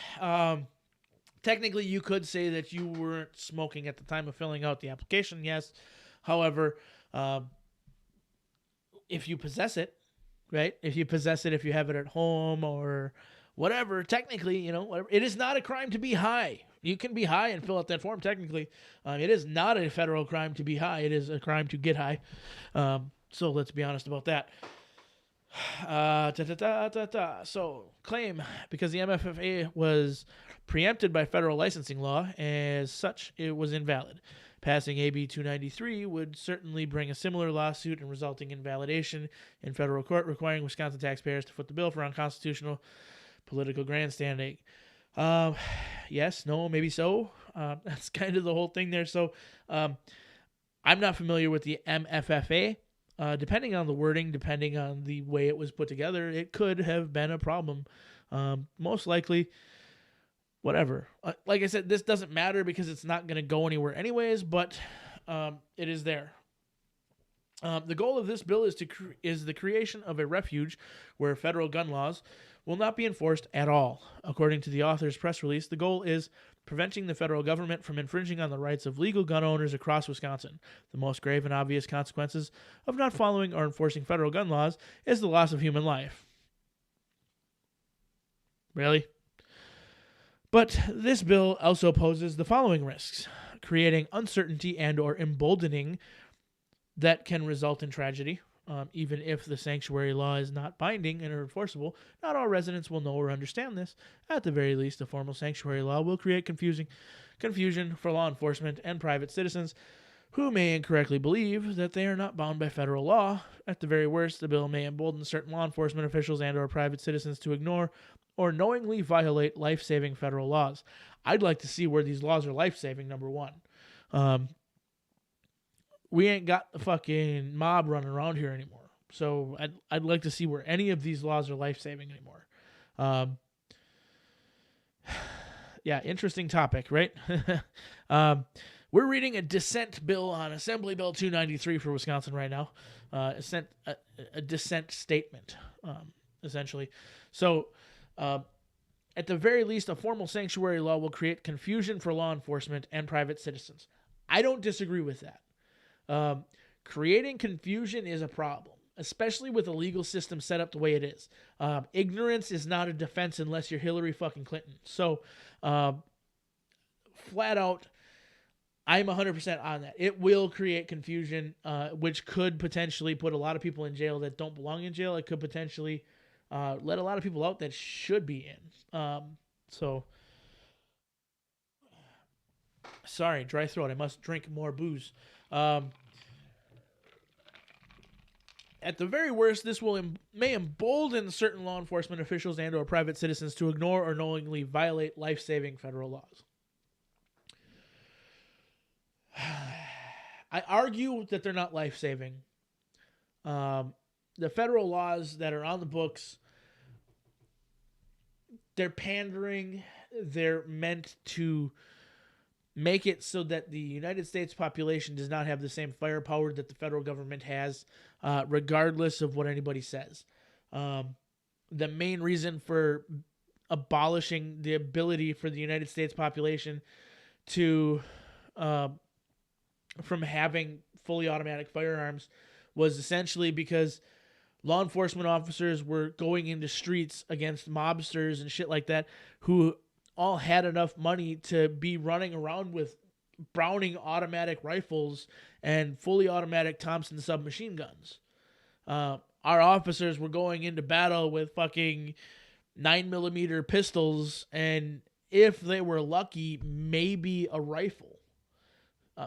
Technically, you could say that you weren't smoking at the time of filling out the application, yes. However, if you possess it, right? If you possess it, if you have it at home or whatever, technically, whatever, it is not a crime to be high. You can be high and fill out that form, technically. It is not a federal crime to be high. It is a crime to get high. So let's be honest about that. So, claim, because the MFFA was preempted by federal licensing law, as such, it was invalid. Passing AB 293 would certainly bring a similar lawsuit and resulting invalidation in federal court, requiring Wisconsin taxpayers to foot the bill for unconstitutional political grandstanding. Yes, no, maybe so. That's kind of the whole thing there. So, I'm not familiar with the MFFA. Depending on the wording, depending on the way it was put together, it could have been a problem. Most likely, whatever. Like I said, this doesn't matter because it's not going to go anywhere anyways, but it is there. The goal of this bill is the creation of a refuge where federal gun laws will not be enforced at all. According to the author's press release, the goal is preventing the federal government from infringing on the rights of legal gun owners across Wisconsin. The most grave and obvious consequences of not following or enforcing federal gun laws is the loss of human life. Really? But this bill also poses the following risks: creating uncertainty and or emboldening that can result in tragedy. Even if the sanctuary law is not binding and enforceable, not all residents will know or understand this. At the very least, a formal sanctuary law will create confusion for law enforcement and private citizens who may incorrectly believe that they are not bound by federal law. At the very worst, the bill may embolden certain law enforcement officials and or private citizens to ignore or knowingly violate life-saving federal laws. I'd like to see where these laws are life-saving, number one. We ain't got the fucking mob running around here anymore. So I'd like to see where any of these laws are life-saving anymore. Yeah, interesting topic, right? We're reading a dissent bill on Assembly Bill 293 for Wisconsin right now. A dissent statement, essentially. So, at the very least, a formal sanctuary law will create confusion for law enforcement and private citizens. I don't disagree with that. Creating confusion is a problem, especially with a legal system set up the way it is. Ignorance is not a defense unless you're Hillary fucking Clinton. So, flat out, I'm 100% on that. It will create confusion, which could potentially put a lot of people in jail that don't belong in jail. It could potentially let a lot of people out that should be in. Sorry, dry throat. I must drink more booze. At the very worst, this may embolden certain law enforcement officials and or private citizens to ignore or knowingly violate life-saving federal laws. I argue that they're not life-saving. The federal laws that are on the books, they're pandering. they're meant to make it so that the United States population does not have the same firepower that the federal government has, regardless of what anybody says. The main reason for abolishing the ability for the United States population to from having fully automatic firearms was essentially because law enforcement officers were going into streets against mobsters and shit like that who all had enough money to be running around with Browning automatic rifles and fully automatic Thompson submachine guns. Our officers were going into battle with fucking 9mm pistols, and if they were lucky, maybe a rifle.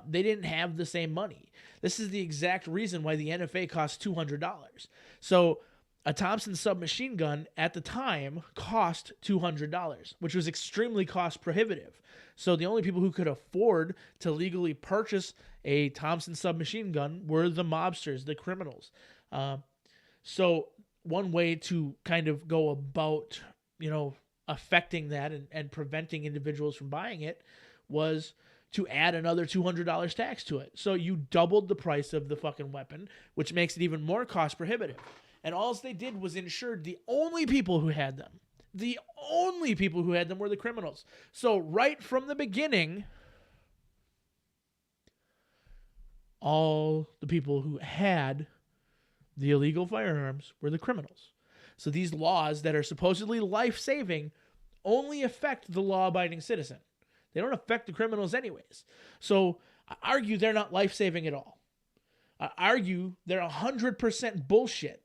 They didn't have the same money. This is the exact reason why the NFA cost $200. So a Thompson submachine gun at the time cost $200, which was extremely cost prohibitive. So the only people who could afford to legally purchase a Thompson submachine gun were the mobsters, the criminals. So one way to kind of go about, affecting that and preventing individuals from buying it was to add another $200 tax to it. So you doubled the price of the fucking weapon, which makes it even more cost prohibitive. And all they did was ensure the only people who had them, were the criminals. So right from the beginning, all the people who had the illegal firearms were the criminals. So these laws that are supposedly life-saving only affect the law-abiding citizen. They don't affect the criminals anyways. So I argue they're not life-saving at all. I argue they're 100% bullshit.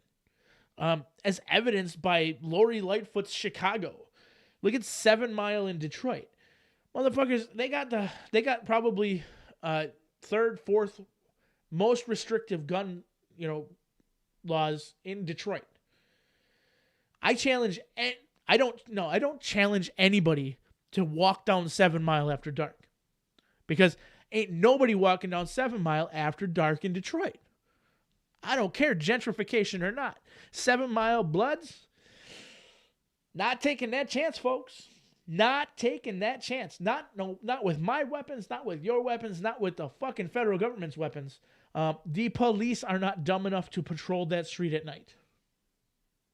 As evidenced by Lori Lightfoot's Chicago. Look at 7 Mile in Detroit. Motherfuckers, they got probably third, fourth most restrictive gun, laws in Detroit. I don't challenge anybody to walk down 7 Mile after dark. Because ain't nobody walking down 7 Mile after dark in Detroit. I don't care, gentrification or not. 7 Mile Bloods, not taking that chance, folks. Not taking that chance. Not with my weapons, not with your weapons, not with the fucking federal government's weapons. The police are not dumb enough to patrol that street at night.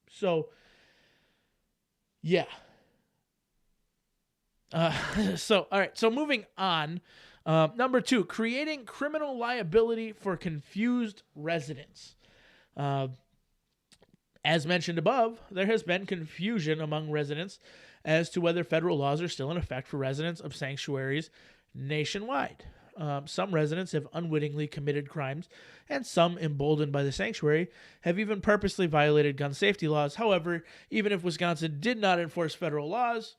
So, yeah. All right. So moving on. Number 2, creating criminal liability for confused residents. As mentioned above, there has been confusion among residents as to whether federal laws are still in effect for residents of sanctuaries nationwide. Some residents have unwittingly committed crimes, and some, emboldened by the sanctuary, have even purposely violated gun safety laws. However, even if Wisconsin did not enforce federal laws,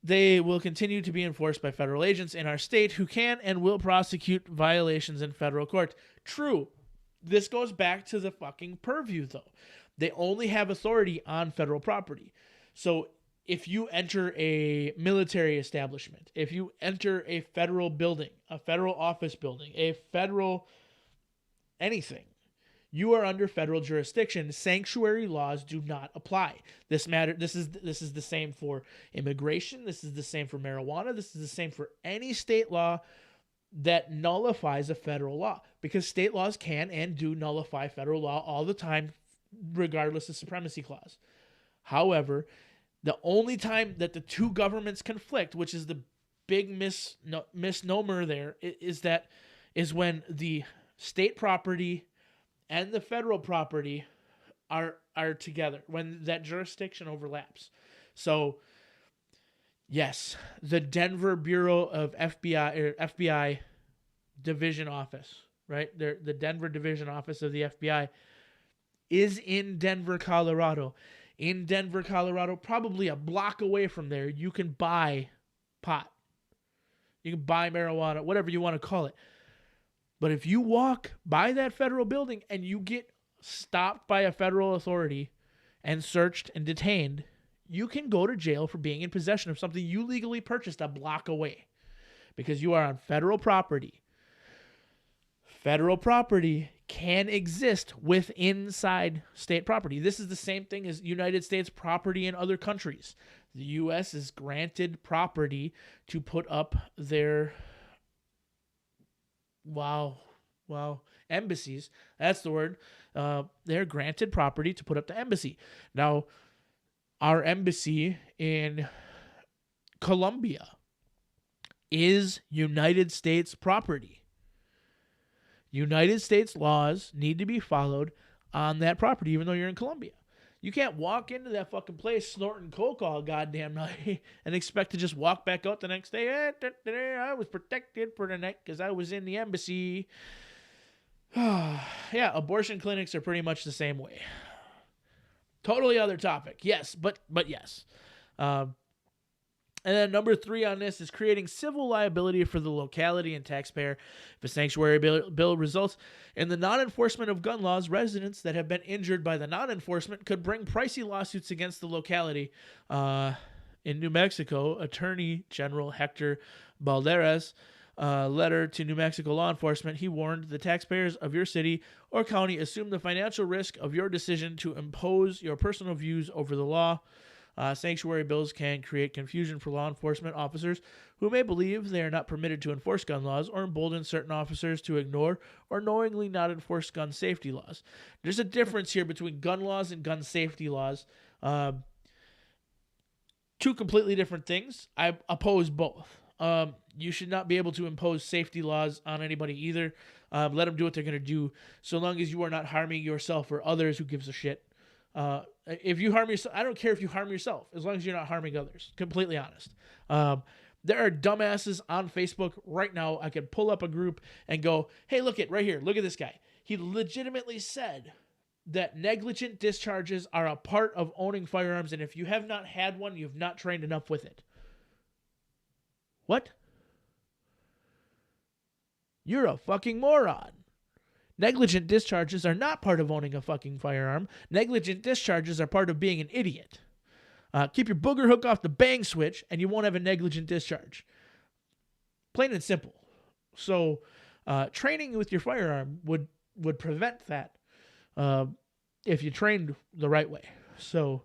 they will continue to be enforced by federal agents in our state who can and will prosecute violations in federal court. True. This goes back to the fucking purview, though. They only have authority on federal property. So if you enter a military establishment, if you enter a federal building, a federal office building, a federal anything, you are under federal jurisdiction. Sanctuary laws do not apply. This is the same for immigration. This is the same for marijuana. This is the same for any state law that nullifies a federal law, because state laws can and do nullify federal law all the time, regardless of supremacy clause. However, the only time that the two governments conflict, which is the big misnomer there, is when the state property and the federal property are together, when that jurisdiction overlaps. So, yes, the Denver Bureau of FBI Division Office, right? The Denver Division Office of the FBI is in Denver, Colorado. In Denver, Colorado, probably a block away from there, you can buy pot. You can buy marijuana, whatever you want to call it. But if you walk by that federal building and you get stopped by a federal authority and searched and detained, you can go to jail for being in possession of something you legally purchased a block away, because you are on federal property. Federal property can exist inside state property. This is the same thing as United States property in other countries. The U.S. is granted property to put up their embassies. That's the word. They're granted property to put up the embassy. Now, our embassy in Colombia is United States property. United States laws need to be followed on that property, even though you're in Colombia. You can't walk into that fucking place snorting coke all goddamn night and expect to just walk back out the next day. I was protected for the night because I was in the embassy. Yeah, abortion clinics are pretty much the same way. Totally other topic. Yes, but yes. And then number 3 on this is creating civil liability for the locality and taxpayer. If a sanctuary bill results in the non-enforcement of gun laws, residents that have been injured by the non-enforcement could bring pricey lawsuits against the locality. In New Mexico, Attorney General Hector Balderas letter to New Mexico law enforcement, he warned the taxpayers of your city or county assume the financial risk of your decision to impose your personal views over the law. Sanctuary bills can create confusion for law enforcement officers who may believe they are not permitted to enforce gun laws or embolden certain officers to ignore or knowingly not enforce gun safety laws. There's a difference here between gun laws and gun safety laws. Two completely different things. I oppose both. You should not be able to impose safety laws on anybody either. Let them do what they're going to do, so long as you are not harming yourself or others. Who gives a shit? If you harm yourself, I don't care if you harm yourself, as long as you're not harming others. Completely honest. There are dumbasses on Facebook right now. I could pull up a group and go, hey, look at right here. Look at this guy. He legitimately said that negligent discharges are a part of owning firearms, and if you have not had one, you've not trained enough with it. What? You're a fucking moron. Negligent discharges are not part of owning a fucking firearm. Negligent discharges are part of being an idiot. Keep your booger hook off the bang switch and you won't have a negligent discharge. Plain and simple. So training with your firearm would prevent that if you trained the right way. So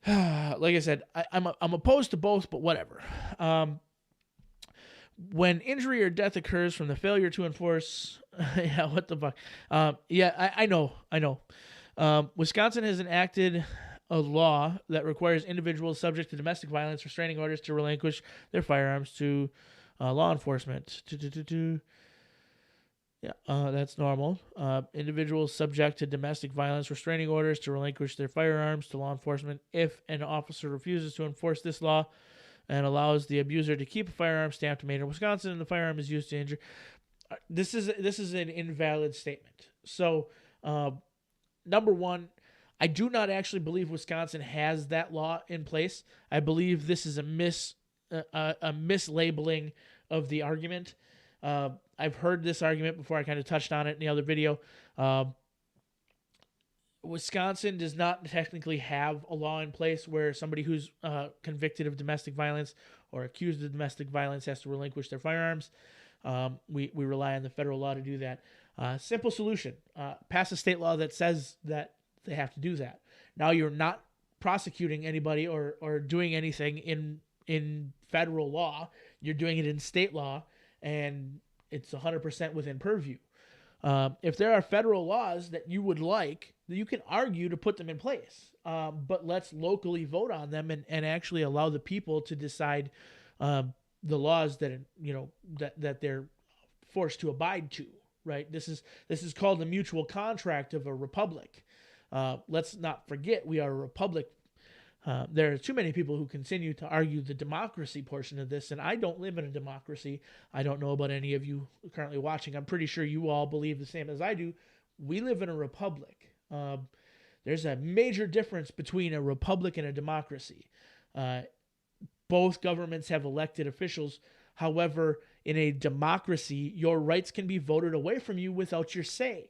like I said, I'm opposed to both, but whatever. When injury or death occurs from the failure to enforce, yeah, what the fuck? I know. Wisconsin has enacted a law that requires individuals subject to domestic violence restraining orders to relinquish their firearms to law enforcement. Yeah, that's normal. Individuals subject to domestic violence restraining orders to relinquish their firearms to law enforcement if an officer refuses to enforce this law and allows the abuser to keep a firearm stamped made in Wisconsin and the firearm is used to injure. This is an invalid statement. So, number one, I do not actually believe Wisconsin has that law in place. I believe this is a mislabeling of the argument. I've heard this argument before. I kind of touched on it in the other video. Wisconsin does not technically have a law in place where somebody who's convicted of domestic violence or accused of domestic violence has to relinquish their firearms. We rely on the federal law to do that. Simple solution. Pass a state law that says that they have to do that. Now you're not prosecuting anybody or doing anything in federal law. You're doing it in state law, and it's 100% within purview. If there are federal laws that you would like, you can argue to put them in place. But let's locally vote on them and actually allow the people to decide the laws that that they're forced to abide to. Right? This is called the mutual contract of a republic. Let's not forget we are a republic. There are too many people who continue to argue the democracy portion of this, and I don't live in a democracy. I don't know about any of you currently watching. I'm pretty sure you all believe the same as I do. We live in a republic. There's a major difference between a republic and a democracy. Both governments have elected officials. However, in a democracy, your rights can be voted away from you without your say.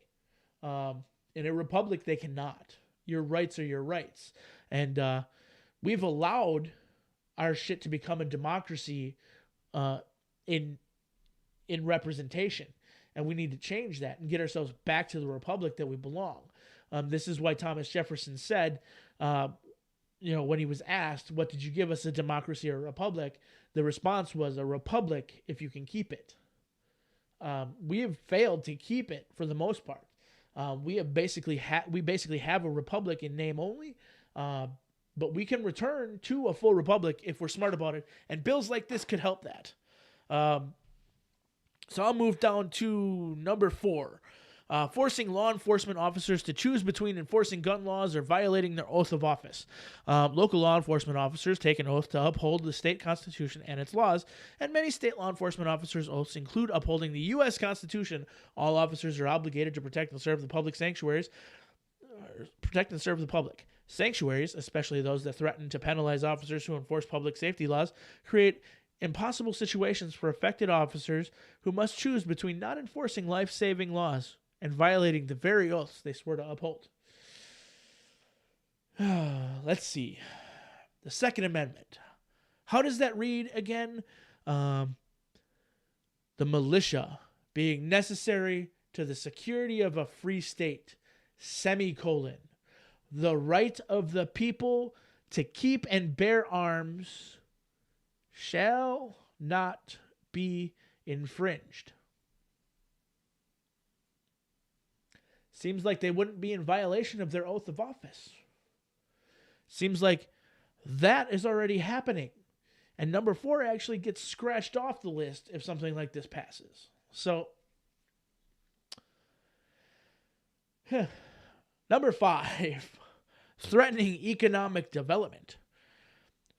In a republic, they cannot. Your rights are your rights. And we've allowed our shit to become a democracy in representation. And we need to change that and get ourselves back to the republic that we belong. This is why Thomas Jefferson said, when he was asked, what did you give us, a democracy or a republic? The response was a republic if you can keep it. We have failed to keep it for the most part. We basically have a republic in name only, but we can return to a full republic if we're smart about it. And bills like this could help that. So I'll move down to number 4. Forcing law enforcement officers to choose between enforcing gun laws or violating their oath of office. Local law enforcement officers take an oath to uphold the state constitution and its laws, and many state law enforcement officers' oaths include upholding the U.S. Constitution. All officers are obligated to protect and serve the public sanctuaries. Sanctuaries, especially those that threaten to penalize officers who enforce public safety laws, create impossible situations for affected officers who must choose between not enforcing life-saving laws and violating the very oaths they swore to uphold. Let's see. The Second Amendment. How does that read again? The militia being necessary to the security of a free state, semicolon. The right of the people to keep and bear arms shall not be infringed. Seems like they wouldn't be in violation of their oath of office. Seems like that is already happening. And number 4 actually gets scratched off the list if something like this passes. So, number 5, threatening economic development.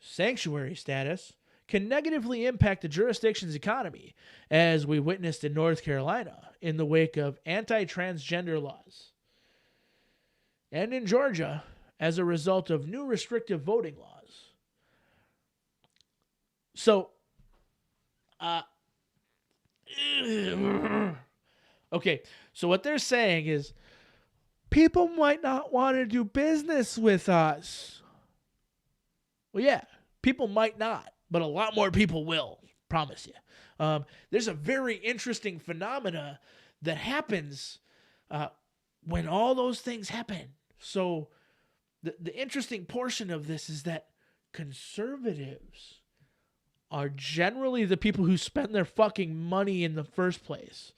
Sanctuary status can negatively impact the jurisdiction's economy, as we witnessed in North Carolina in the wake of anti-transgender laws, and in Georgia as a result of new restrictive voting laws. So, okay, so what they're saying is people might not want to do business with us. Well, yeah, people might not, but a lot more people will, promise you. There's a very interesting phenomena that happens when all those things happen. So the interesting portion of this is that conservatives are generally the people who spend their fucking money in the first place.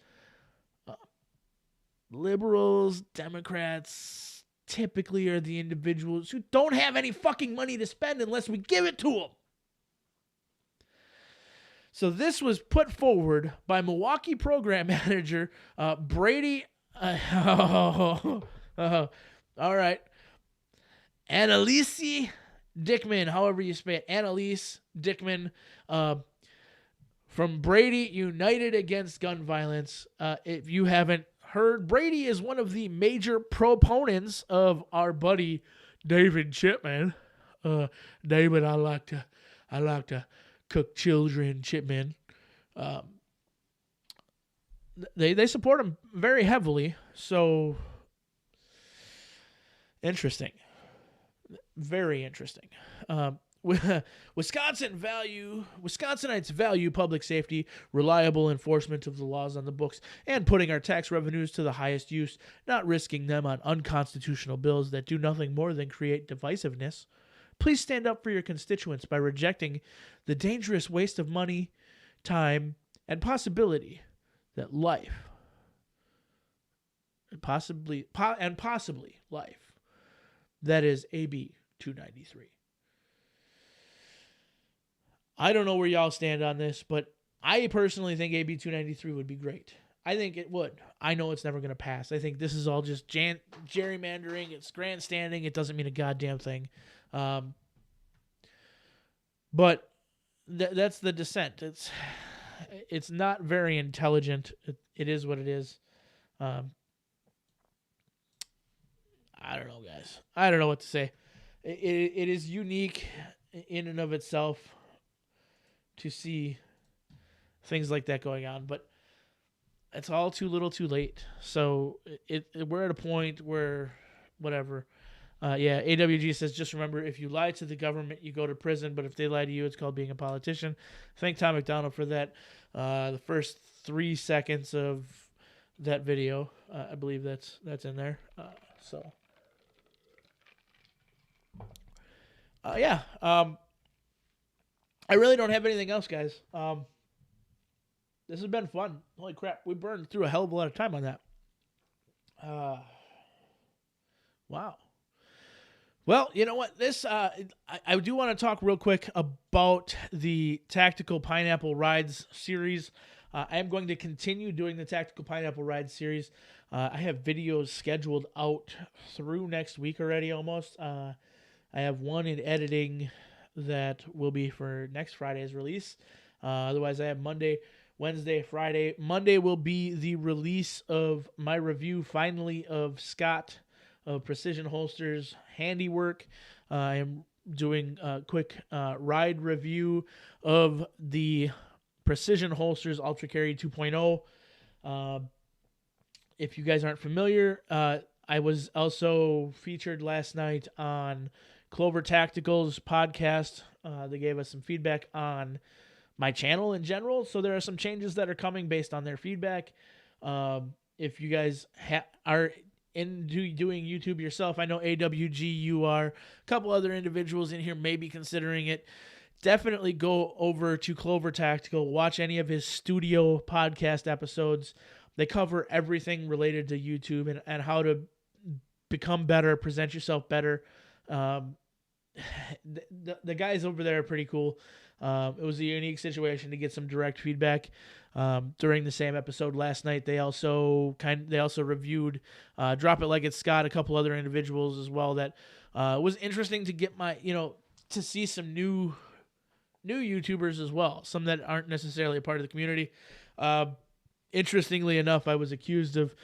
Liberals, Democrats typically are the individuals who don't have any fucking money to spend unless we give it to them. So this was put forward by Milwaukee program manager Brady. All right. Annalise Dickman, however you say it. Annalise Dickman from Brady United Against Gun Violence. If you haven't heard, Brady is one of the major proponents of our buddy David Chipman. David, I like to cook children, Chipman. They support him very heavily. So interesting. Very interesting. Wisconsinites value public safety, reliable enforcement of the laws on the books, and putting our tax revenues to the highest use, not risking them on unconstitutional bills that do nothing more than create divisiveness. Please stand up for your constituents by rejecting the dangerous waste of money, time, and possibility that life, possibly life, that is AB 293. I don't know where y'all stand on this, but I personally think AB 293 would be great. I think it would. I know it's never going to pass. I think this is all just gerrymandering. It's grandstanding. It doesn't mean a goddamn thing. But that's the dissent. It's not very intelligent. It is what it is. I don't know, guys. I don't know what to say. It is unique in and of itself to see things like that going on, but it's all too little too late. So we're at a point where whatever. AWG says, just remember, if you lie to the government, you go to prison, but if they lie to you, it's called being a politician. Thank Tom MacDonald for that. The first 3 seconds of that video, I believe that's in there. Yeah. I really don't have anything else, guys. This has been fun. Holy crap, we burned through a hell of a lot of time on that. Wow. Well, you know what? I do want to talk real quick about the Tactical Pineapple Rides series. I am going to continue doing the Tactical Pineapple Rides series. I have videos scheduled out through next week already almost. I have one in editing that will be for next Friday's release. Otherwise, I have Monday, Wednesday, Friday. Monday will be the release of my review finally of Scott of Precision Holsters handiwork. I am doing a quick ride review of the Precision Holsters Ultra Carry 2.0. If you guys aren't familiar, I was also featured last night on Clover Tactical's podcast. They gave us some feedback on my channel in general, so there are some changes that are coming based on their feedback. If you guys are into doing YouTube yourself, I know AWG, you are, a couple other individuals in here may be considering it. Definitely go over to Clover Tactical, watch any of his studio podcast episodes. They cover everything related to YouTube and how to become better, present yourself better. The guys over there are pretty cool. It was a unique situation to get some direct feedback. During the same episode last night, they also reviewed Drop It Like It's Scott, a couple other individuals as well. That was interesting to get to see some new YouTubers as well, some that aren't necessarily a part of the community. Interestingly enough, I was accused of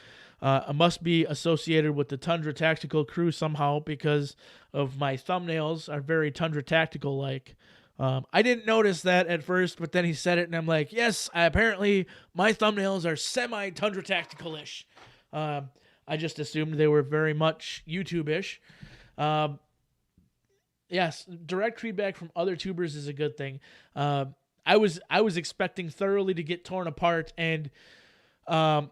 I must be associated with the Tundra Tactical crew somehow because of my thumbnails are very Tundra Tactical like. I didn't notice that at first, but then he said it, and I'm like, yes, apparently my thumbnails are semi-Tundra Tactical-ish. I just assumed they were very much YouTube-ish. Yes, direct feedback from other tubers is a good thing. I was expecting thoroughly to get torn apart, and I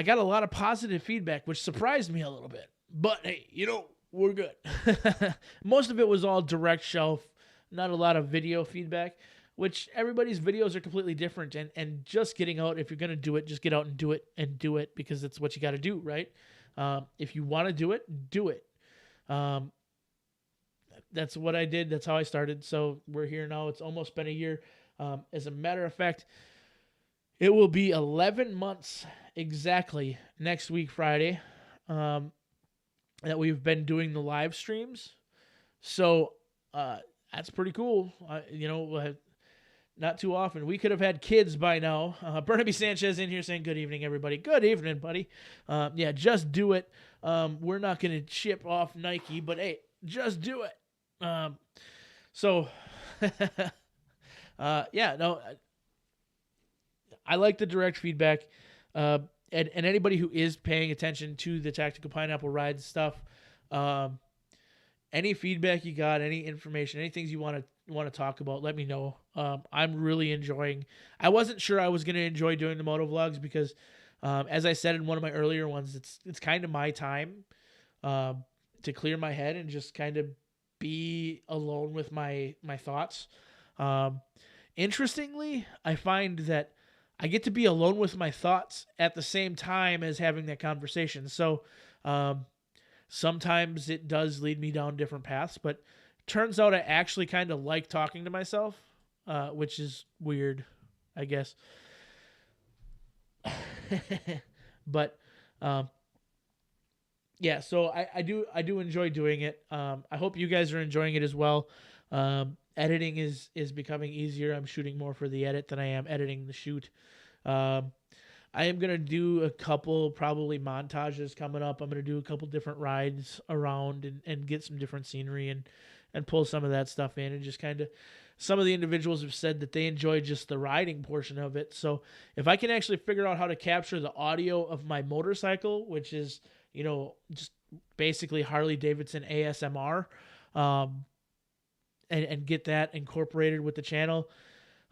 got a lot of positive feedback, which surprised me a little bit. But hey, we're good. Most of it was all direct shelf. Not a lot of video feedback, which everybody's videos are completely different. And just getting out, if you're going to do it, just get out and do it because it's what you got to do, right? If you want to do it, do it. That's what I did. That's how I started. So we're here now. It's almost been a year. As a matter of fact, it will be 11 months exactly next week, Friday, that we've been doing the live streams. So, that's pretty cool. Not too often. We could have had kids by now. Burnaby Sanchez in here saying, good evening, everybody. Good evening, buddy. Yeah, just do it. We're not going to ship off Nike, but hey, just do it. Yeah, no, I like the direct feedback. And anybody who is paying attention to the Tactical Pineapple Ride stuff, any feedback you got, any information, any things you want to talk about, let me know. I'm really enjoying. I wasn't sure I was going to enjoy doing the moto vlogs because, as I said in one of my earlier ones, it's kind of my time to clear my head and just kind of be alone with my thoughts. Interestingly, I find that I get to be alone with my thoughts at the same time as having that conversation. So, sometimes it does lead me down different paths, but turns out I actually kind of like talking to myself, which is weird, I guess. But yeah, so I do enjoy doing it. I hope you guys are enjoying it as well. Editing is becoming easier. I'm shooting more for the edit than I am editing the shoot. I am going to do a couple probably montages coming up. I'm going to do a couple different rides around and get some different scenery and pull some of that stuff in and just kind of, some of the individuals have said that they enjoy just the riding portion of it. So if I can actually figure out how to capture the audio of my motorcycle, which is, just basically Harley Davidson ASMR, and get that incorporated with the channel,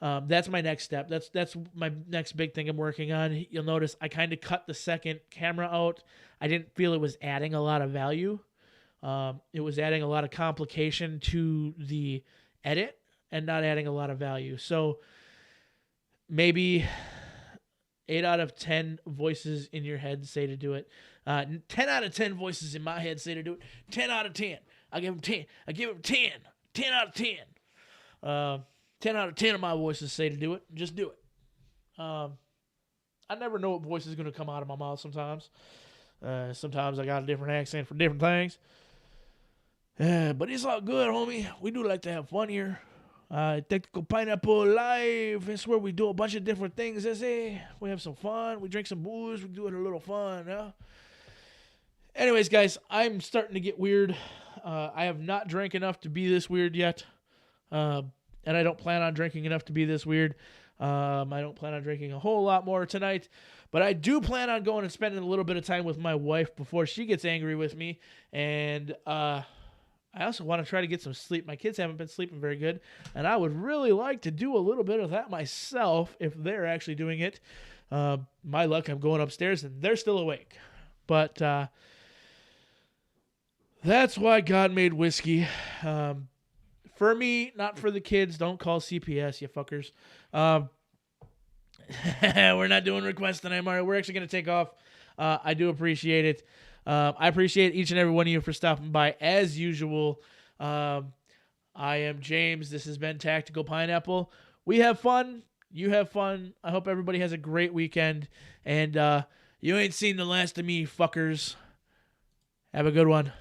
that's my next step. That's my next big thing I'm working on. You'll notice I kind of cut the second camera out. I didn't feel it was adding a lot of value. It was adding a lot of complication to the edit and not adding a lot of value. So maybe 8 out of 10 voices in your head say to do it. 10 out of 10 voices in my head say to do it. 10 out of 10. I give them 10. I give them 10. 10 out of 10. 10 out of 10 of my voices say to do it. Just do it. I never know what voice is going to come out of my mouth sometimes. Sometimes I got a different accent for different things. But it's all good, homie. We do like to have fun here. Technical Pineapple Live. It's where we do a bunch of different things. We have some fun. We drink some booze. We do it a little fun. Yeah? Anyways, guys, I'm starting to get weird. I have not drank enough to be this weird yet. And I don't plan on drinking enough to be this weird. I don't plan on drinking a whole lot more tonight. But I do plan on going and spending a little bit of time with my wife before she gets angry with me. And I also want to try to get some sleep. My kids haven't been sleeping very good. And I would really like to do a little bit of that myself if they're actually doing it. My luck, I'm going upstairs and they're still awake. But that's why God made whiskey. For me, not for the kids. Don't call CPS, you fuckers. We're not doing requests tonight, Mario. We're actually going to take off. I do appreciate it. I appreciate each and every one of you for stopping by as usual. I am James. This has been Tactical Pineapple. We have fun. You have fun. I hope everybody has a great weekend. And you ain't seen the last of me, fuckers. Have a good one.